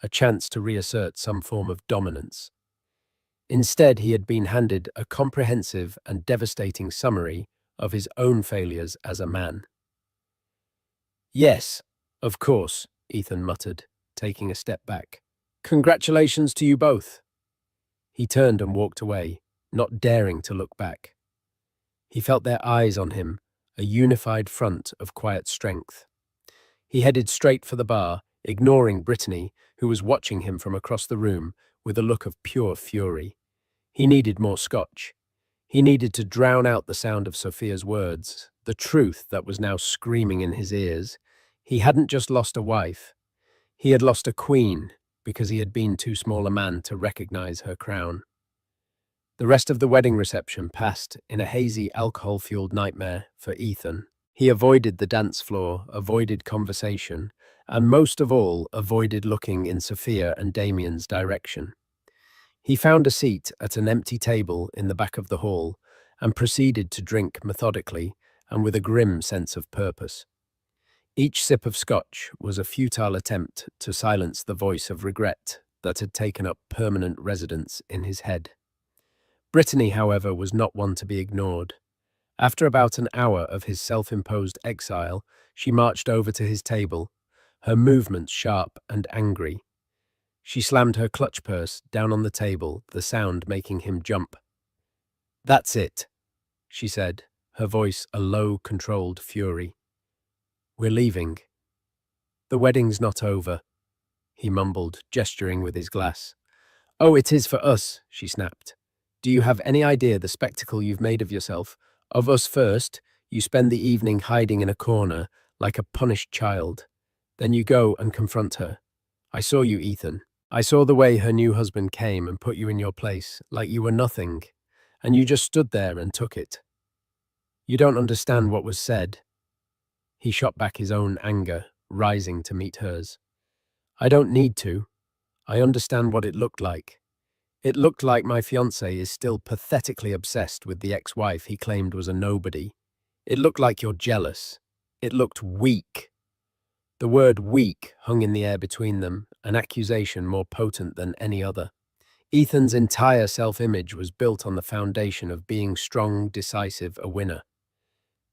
a chance to reassert some form of dominance. Instead, he had been handed a comprehensive and devastating summary of his own failures as a man. Yes, of course, Ethan muttered, taking a step back. Congratulations to you both. He turned and walked away, not daring to look back. He felt their eyes on him, a unified front of quiet strength. He headed straight for the bar, ignoring Brittany, who was watching him from across the room with a look of pure fury. He needed more scotch. He needed to drown out the sound of Sophia's words, the truth that was now screaming in his ears. He hadn't just lost a wife. He had lost a queen because he had been too small a man to recognize her crown. The rest of the wedding reception passed in a hazy, alcohol-fueled nightmare for Ethan. He avoided the dance floor, avoided conversation, and most of all, avoided looking in Sophia and Damien's direction. He found a seat at an empty table in the back of the hall and proceeded to drink methodically and with a grim sense of purpose. Each sip of scotch was a futile attempt to silence the voice of regret that had taken up permanent residence in his head. Brittany, however, was not one to be ignored. After about an hour of his self-imposed exile, she marched over to his table, her movements sharp and angry. She slammed her clutch purse down on the table, the sound making him jump. That's it, she said, her voice a low, controlled fury. We're leaving. The wedding's not over, he mumbled, gesturing with his glass. Oh, it is for us, she snapped. Do you have any idea the spectacle you've made of yourself? Of us first, you spend the evening hiding in a corner, like a punished child. Then you go and confront her. I saw you, Ethan. I saw the way her new husband came and put you in your place, like you were nothing, and you just stood there and took it. You don't understand what was said. He shot back his own anger, rising to meet hers. I don't need to. I understand what it looked like. It looked like my fiancé is still pathetically obsessed with the ex-wife he claimed was a nobody. It looked like you're jealous. It looked weak. The word weak hung in the air between them, an accusation more potent than any other. Ethan's entire self-image was built on the foundation of being strong, decisive, a winner.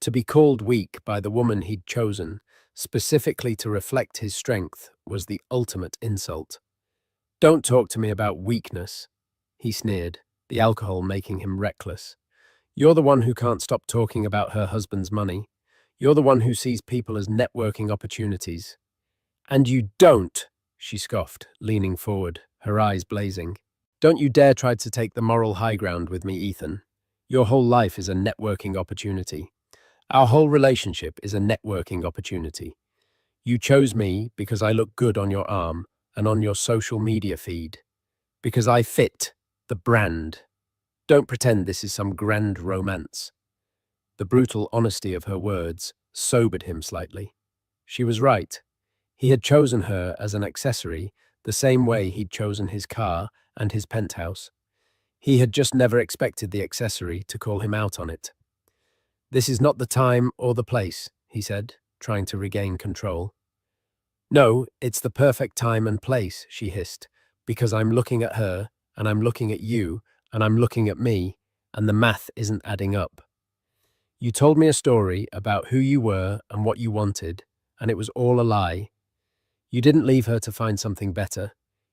To be called weak by the woman he'd chosen, specifically to reflect his strength, was the ultimate insult. Don't talk to me about weakness, he sneered, the alcohol making him reckless. You're the one who can't stop talking about her husband's money. You're the one who sees people as networking opportunities. And you don't, she scoffed, leaning forward, her eyes blazing. Don't you dare try to take the moral high ground with me, Ethan. Your whole life is a networking opportunity. Our whole relationship is a networking opportunity. You chose me because I look good on your arm and on your social media feed. Because I fit the brand. Don't pretend this is some grand romance. The brutal honesty of her words sobered him slightly. She was right. He had chosen her as an accessory the same way he'd chosen his car and his penthouse. He had just never expected the accessory to call him out on it. This is not the time or the place, he said, trying to regain control. No, it's the perfect time and place, she hissed, because I'm looking at her, and I'm looking at you, and I'm looking at me, and the math isn't adding up. You told me a story about who you were and what you wanted, and it was all a lie. You didn't leave her to find something better.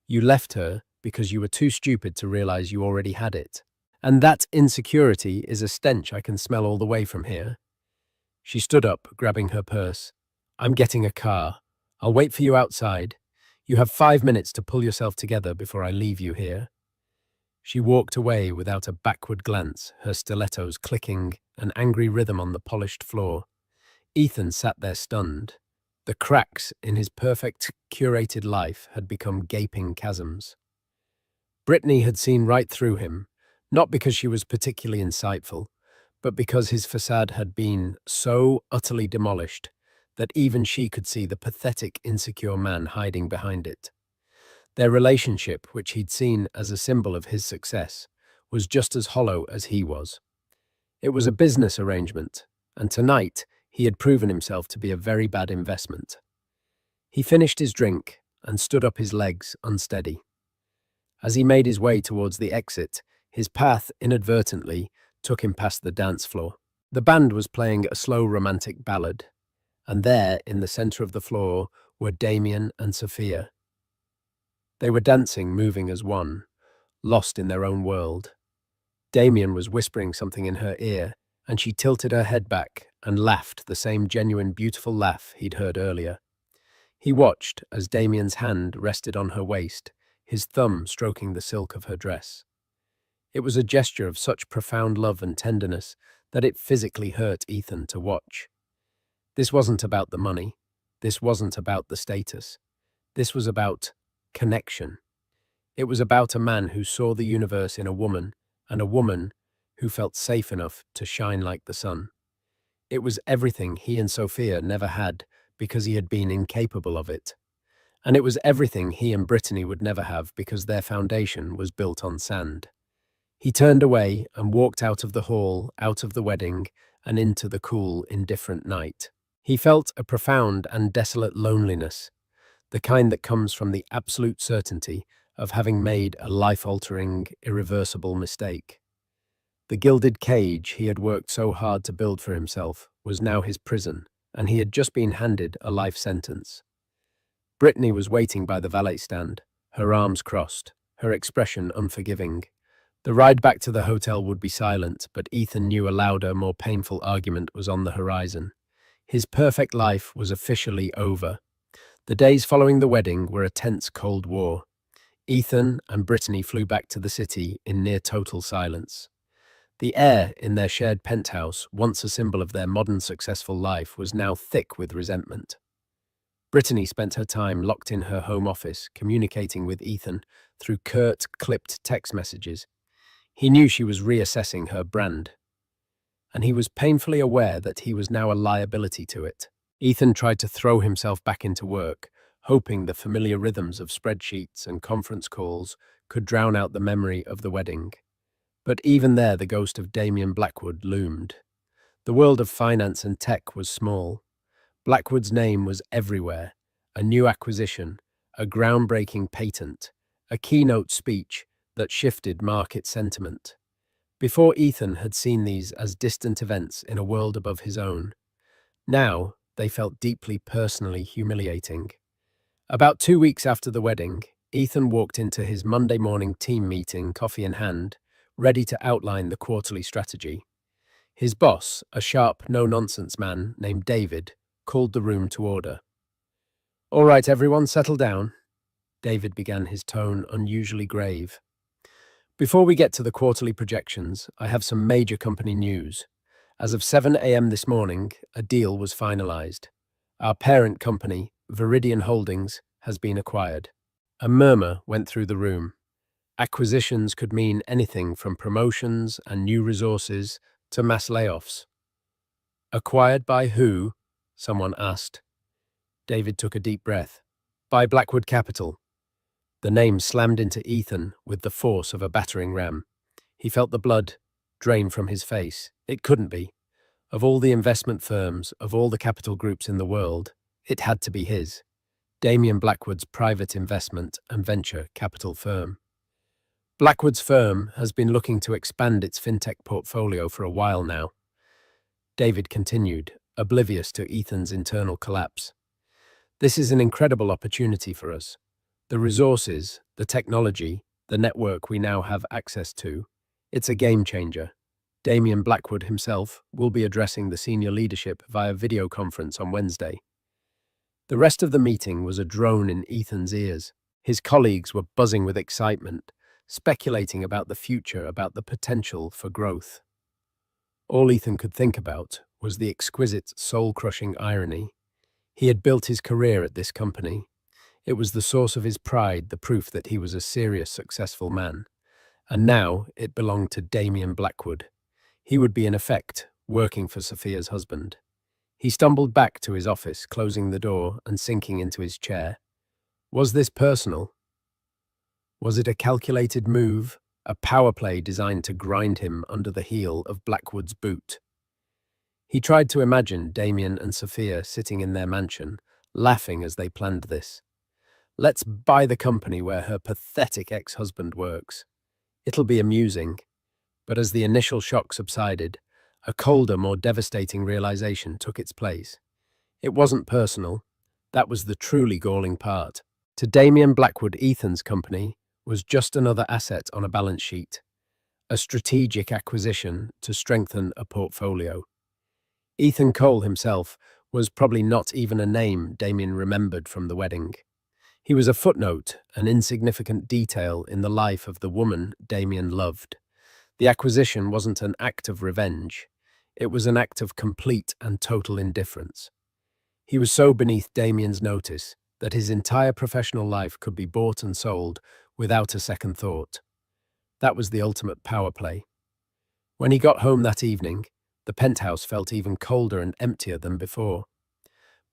You left her because you were too stupid to realize you already had it. And that insecurity is a stench I can smell all the way from here. She stood up, grabbing her purse. I'm getting a car. I'll wait for you outside. You have 5 minutes to pull yourself together before I leave you here. She walked away without a backward glance, her stilettos clicking, an angry rhythm on the polished floor. Ethan sat there stunned. The cracks in his perfect, curated life had become gaping chasms. Brittany had seen right through him, not because she was particularly insightful, but because his facade had been so utterly demolished that even she could see the pathetic, insecure man hiding behind it. Their relationship, which he'd seen as a symbol of his success, was just as hollow as he was. It was a business arrangement, and tonight he had proven himself to be a very bad investment. He finished his drink and stood up, his legs unsteady. As he made his way towards the exit, his path inadvertently took him past the dance floor. The band was playing a slow romantic ballad, and there, in the center of the floor, were Damien and Sophia. They were dancing, moving as one, lost in their own world. Damien was whispering something in her ear, and she tilted her head back and laughed the same genuine, beautiful laugh he'd heard earlier. He watched as Damien's hand rested on her waist, his thumb stroking the silk of her dress. It was a gesture of such profound love and tenderness that it physically hurt Ethan to watch. This wasn't about the money. This wasn't about the status. This was about connection. It was about a man who saw the universe in a woman, and a woman who felt safe enough to shine like the sun. It was everything he and Sophia never had because he had been incapable of it. And it was everything he and Brittany would never have because their foundation was built on sand. He turned away and walked out of the hall, out of the wedding, and into the cool, indifferent night. He felt a profound and desolate loneliness, the kind that comes from the absolute certainty of having made a life-altering, irreversible mistake. The gilded cage he had worked so hard to build for himself was now his prison, and he had just been handed a life sentence. Brittany was waiting by the valet stand, her arms crossed, her expression unforgiving. The ride back to the hotel would be silent, but Ethan knew a louder, more painful argument was on the horizon. His perfect life was officially over. The days following the wedding were a tense Cold War. Ethan and Brittany flew back to the city in near total silence. The air in their shared penthouse, once a symbol of their modern successful life, was now thick with resentment. Brittany spent her time locked in her home office, communicating with Ethan through curt, clipped text messages. He knew she was reassessing her brand, and he was painfully aware that he was now a liability to it. Ethan tried to throw himself back into work, hoping the familiar rhythms of spreadsheets and conference calls could drown out the memory of the wedding. But even there, the ghost of Damien Blackwood loomed. The world of finance and tech was small. Blackwood's name was everywhere: a new acquisition, a groundbreaking patent, a keynote speech that shifted market sentiment. Before, Ethan had seen these as distant events in a world above his own. Now, they felt deeply personally humiliating. About 2 weeks after the wedding, Ethan walked into his Monday morning team meeting, coffee in hand, ready to outline the quarterly strategy. His boss, a sharp, no-nonsense man named David, called the room to order. "All right, everyone, settle down." David began, his tone unusually grave. "Before we get to the quarterly projections, I have some major company news. As of 7 a.m. this morning, a deal was finalized. Our parent company, Viridian Holdings, has been acquired." A murmur went through the room. Acquisitions could mean anything from promotions and new resources to mass layoffs. "Acquired by who?" someone asked. David took a deep breath. "By Blackwood Capital." The name slammed into Ethan with the force of a battering ram. He felt the blood drain from his face. It couldn't be. Of all the investment firms, of all the capital groups in the world, it had to be his. Damien Blackwood's private investment and venture capital firm. Blackwood's firm has been looking to expand its fintech portfolio for a while now. David continued, oblivious to Ethan's internal collapse. "This is an incredible opportunity for us. The resources, the technology, the network we now have access to, it's a game changer." Damien Blackwood himself will be addressing the senior leadership via video conference on Wednesday. The rest of the meeting was a drone in Ethan's ears. His colleagues were buzzing with excitement. speculating about the future, about the potential for growth. All Ethan could think about was the exquisite, soul-crushing irony. He had built his career at this company. It was the source of his pride, the proof that he was a serious, successful man. And now it belonged to Damien Blackwood. He would be, in effect, working for Sophia's husband. He stumbled back to his office, closing the door and sinking into his chair. Was this personal? Was it a calculated move, a power play designed to grind him under the heel of Blackwood's boot? He tried to imagine Damien and Sophia sitting in their mansion, laughing as they planned this. Let's buy the company where her pathetic ex-husband works. It'll be amusing. But as the initial shock subsided, a colder, more devastating realization took its place. It wasn't personal. That was the truly galling part. To Damien Blackwood, Ethan's company was just another asset on a balance sheet, a strategic acquisition to strengthen a portfolio. Ethan Cole himself was probably not even a name Damien remembered from the wedding. He was a footnote, an insignificant detail in the life of the woman Damien loved. The acquisition wasn't an act of revenge. It was an act of complete and total indifference. He was so beneath Damien's notice that his entire professional life could be bought and sold without a second thought. That was the ultimate power play. When he got home that evening, the penthouse felt even colder and emptier than before.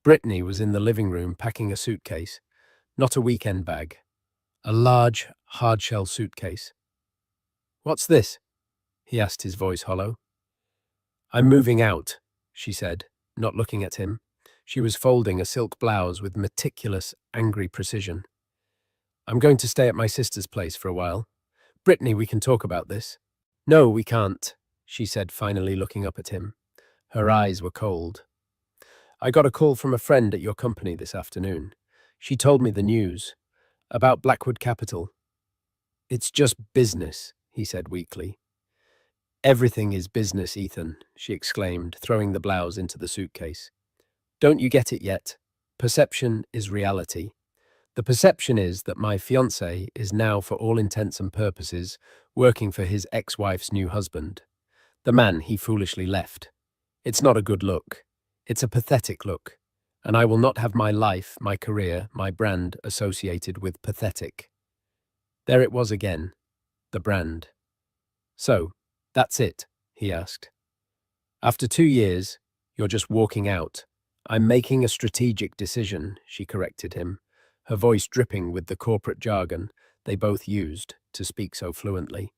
Brittany was in the living room packing a suitcase, not a weekend bag, a large, hard-shell suitcase. "What's this?" he asked, his voice hollow. "I'm moving out," she said, not looking at him. She was folding a silk blouse with meticulous, angry precision. "I'm going to stay at my sister's place for a while. Brittany, we can talk about this." "No, we can't," she said, finally looking up at him. Her eyes were cold. "I got a call from a friend at your company this afternoon. She told me the news. About Blackwood Capital." "It's just business," he said weakly. "Everything is business, Ethan," she exclaimed, throwing the blouse into the suitcase. "Don't you get it yet? Perception is reality. The perception is that my fiancé is now, for all intents and purposes, working for his ex-wife's new husband, the man he foolishly left. It's not a good look. It's a pathetic look. And I will not have my life, my career, my brand associated with pathetic." There it was again, the brand. "So, that's it?" he asked. "After 2 years, you're just walking out." "I'm making a strategic decision," she corrected him, her voice dripping with the corporate jargon they both used to speak so fluently.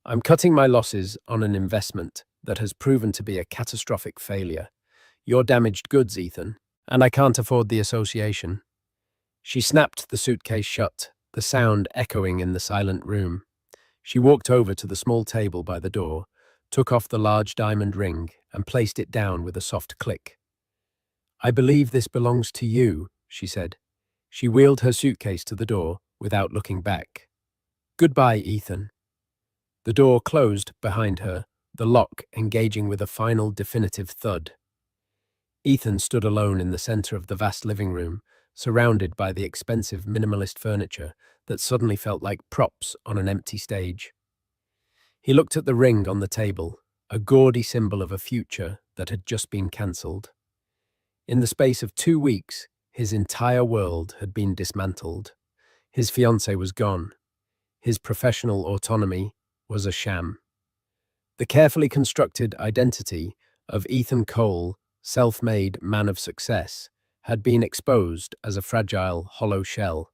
"I'm cutting my losses on an investment that has proven to be a catastrophic failure. You're damaged goods, Ethan, and I can't afford the association." She snapped the suitcase shut, the sound echoing in the silent room. She walked over to the small table by the door, took off the large diamond ring, and placed it down with a soft click. "I believe this belongs to you," she said. She wheeled her suitcase to the door without looking back. "Goodbye, Ethan." The door closed behind her, the lock engaging with a final definitive thud. Ethan stood alone in the center of the vast living room, surrounded by the expensive minimalist furniture that suddenly felt like props on an empty stage. He looked at the ring on the table, a gaudy symbol of a future that had just been cancelled. In the space of 2 weeks, his entire world had been dismantled. His fiancée was gone. His professional autonomy was a sham. The carefully constructed identity of Ethan Cole, self-made man of success, had been exposed as a fragile, hollow shell.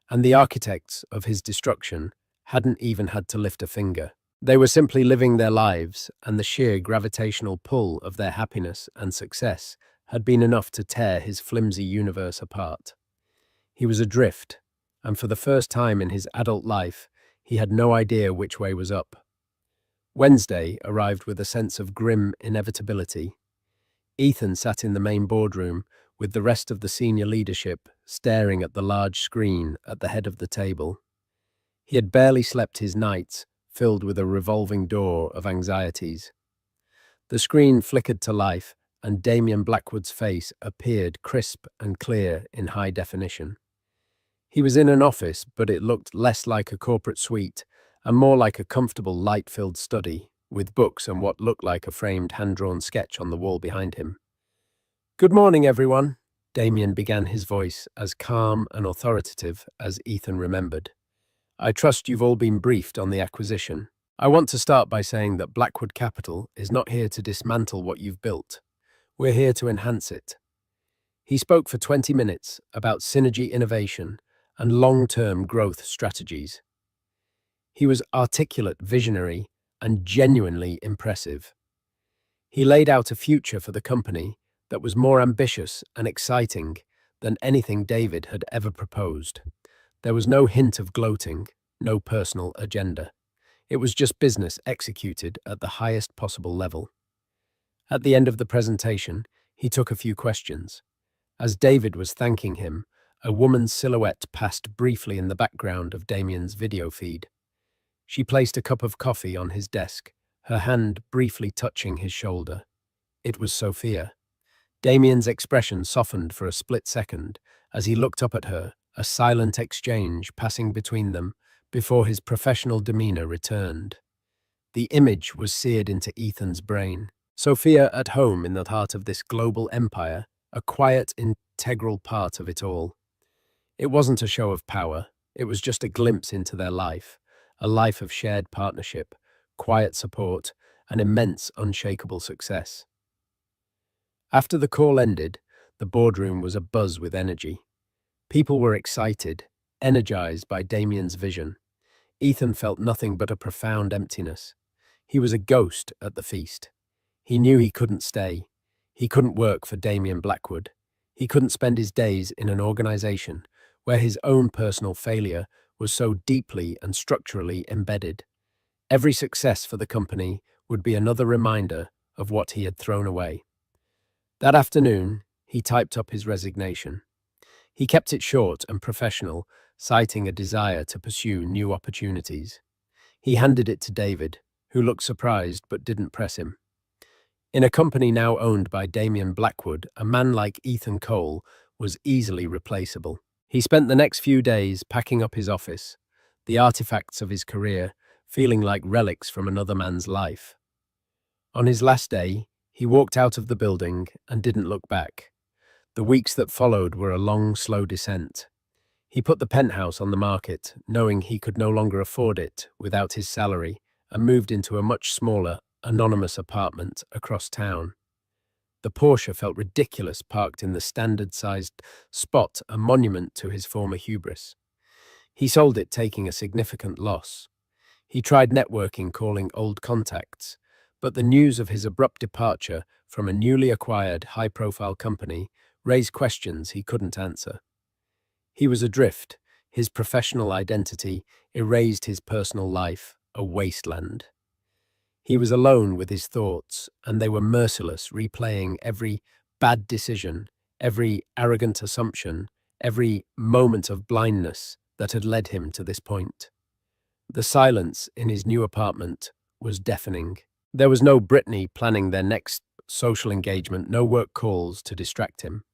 And the architects of his destruction hadn't even had to lift a finger. They were simply living their lives, and the sheer gravitational pull of their happiness and success had been enough to tear his flimsy universe apart. He was adrift, and for the first time in his adult life, he had no idea which way was up. Wednesday arrived with a sense of grim inevitability. Ethan sat in the main boardroom with the rest of the senior leadership staring at the large screen at the head of the table. He had barely slept his nights, filled with a revolving door of anxieties. The screen flickered to life, and Damien Blackwood's face appeared crisp and clear in high definition. He was in an office, but it looked less like a corporate suite and more like a comfortable, light-filled study, with books and what looked like a framed hand-drawn sketch on the wall behind him. "Good morning, everyone," Damien began, his voice as calm and authoritative as Ethan remembered. "I trust you've all been briefed on the acquisition. I want to start by saying that Blackwood Capital is not here to dismantle what you've built. We're here to enhance it." He spoke for 20 minutes about synergy innovation and long-term growth strategies. He was articulate, visionary, and genuinely impressive. He laid out a future for the company that was more ambitious and exciting than anything David had ever proposed. There was no hint of gloating, no personal agenda. It was just business executed at the highest possible level. At the end of the presentation, he took a few questions. As David was thanking him, a woman's silhouette passed briefly in the background of Damien's video feed. She placed a cup of coffee on his desk, her hand briefly touching his shoulder. It was Sophia. Damien's expression softened for a split second as he looked up at her, a silent exchange passing between them before his professional demeanor returned. The image was seared into Ethan's brain. Sophia at home in the heart of this global empire, a quiet, integral part of it all. It wasn't a show of power, it was just a glimpse into their life, a life of shared partnership, quiet support, and immense, unshakable success. After the call ended, the boardroom was abuzz with energy. People were excited, energized by Damien's vision. Ethan felt nothing but a profound emptiness. He was a ghost at the feast. He knew he couldn't stay. He couldn't work for Damien Blackwood. He couldn't spend his days in an organization where his own personal failure was so deeply and structurally embedded. Every success for the company would be another reminder of what he had thrown away. That afternoon, he typed up his resignation. He kept it short and professional, citing a desire to pursue new opportunities. He handed it to David, who looked surprised but didn't press him. In a company now owned by Damien Blackwood, a man like Ethan Cole was easily replaceable. He spent the next few days packing up his office, the artifacts of his career feeling like relics from another man's life. On his last day, he walked out of the building and didn't look back. The weeks that followed were a long, slow descent. He put the penthouse on the market, knowing he could no longer afford it without his salary, and moved into a much smaller, anonymous apartment across town. The Porsche felt ridiculous parked in the standard-sized spot, a monument to his former hubris. He sold it, taking a significant loss. He tried networking, calling old contacts, but the news of his abrupt departure from a newly acquired high-profile company raised questions he couldn't answer. He was adrift, his professional identity erased his personal life, a wasteland. He was alone with his thoughts, and they were merciless, replaying every bad decision, every arrogant assumption, every moment of blindness that had led him to this point. The silence in his new apartment was deafening. There was no Brittany planning their next social engagement, no work calls to distract him.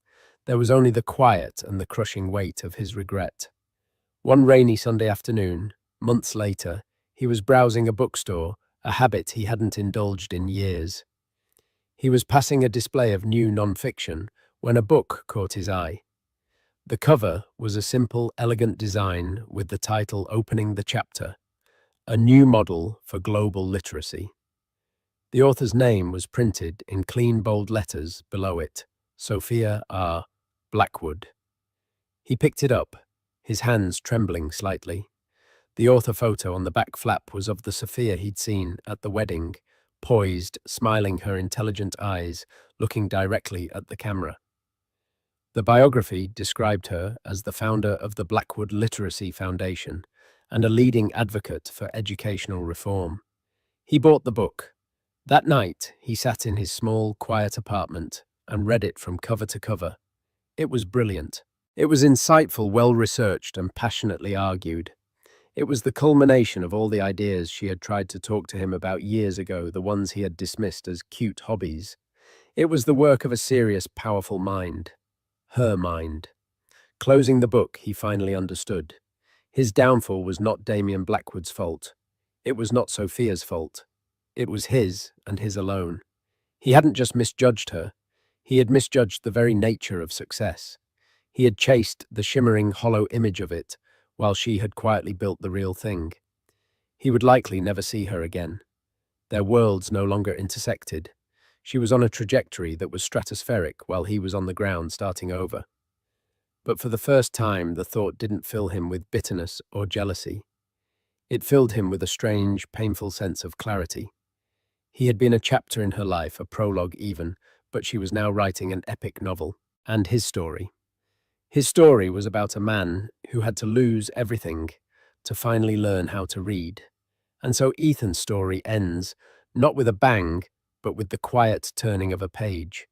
There was only the quiet and the crushing weight of his regret. One rainy Sunday afternoon, months later, he was browsing a bookstore, a habit he hadn't indulged in years. He was passing a display of new non-fiction when a book caught his eye. The cover was a simple, elegant design with the title opening the chapter, "A New Model for Global Literacy." The author's name was printed in clean, bold letters below it, Sophia R. Blackwood. He picked it up, his hands trembling slightly. The author photo on the back flap was of the Sophia he'd seen at the wedding, poised, smiling, her intelligent eyes looking directly at the camera. The biography described her as the founder of the Blackwood Literacy Foundation and a leading advocate for educational reform. He bought the book. That night, he sat in his small, quiet apartment and read it from cover to cover. It was brilliant. It was insightful, well-researched, and passionately argued. It was the culmination of all the ideas she had tried to talk to him about years ago, the ones he had dismissed as cute hobbies. It was the work of a serious, powerful mind. Her mind. Closing the book, he finally understood. His downfall was not Damien Blackwood's fault. It was not Sophia's fault. It was his, and his alone. He hadn't just misjudged her. He had misjudged the very nature of success. He had chased the shimmering, hollow image of it, while she had quietly built the real thing. He would likely never see her again. Their worlds no longer intersected. She was on a trajectory that was stratospheric while he was on the ground starting over. But for the first time, the thought didn't fill him with bitterness or jealousy. It filled him with a strange, painful sense of clarity. He had been a chapter in her life, a prologue even, but she was now writing an epic novel. And his story. His story was about a man who had to lose everything to finally learn how to read. And so Ethan's story ends, not with a bang, but with the quiet turning of a page.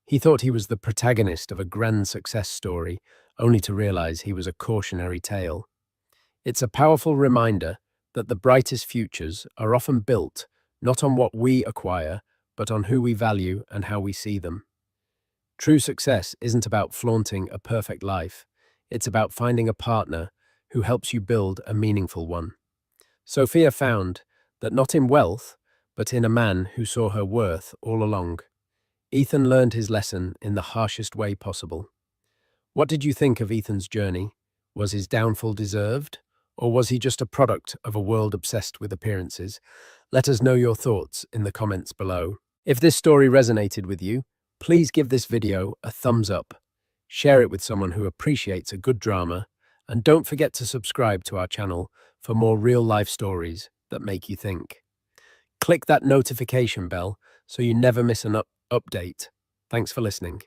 He thought he was the protagonist of a grand success story, only to realize he was a cautionary tale. It's a powerful reminder that the brightest futures are often built not on what we acquire, but on who we value and how we see them. True success isn't about flaunting a perfect life. It's about finding a partner who helps you build a meaningful one. Sophia found that not in wealth, but in a man who saw her worth all along. Ethan learned his lesson in the harshest way possible. What did you think of Ethan's journey? Was his downfall deserved? Or was he just a product of a world obsessed with appearances? Let us know your thoughts in the comments below. If this story resonated with you, please give this video a thumbs up, share it with someone who appreciates a good drama, and don't forget to subscribe to our channel for more real-life stories that make you think. Click that notification bell so you never miss an update. Thanks for listening.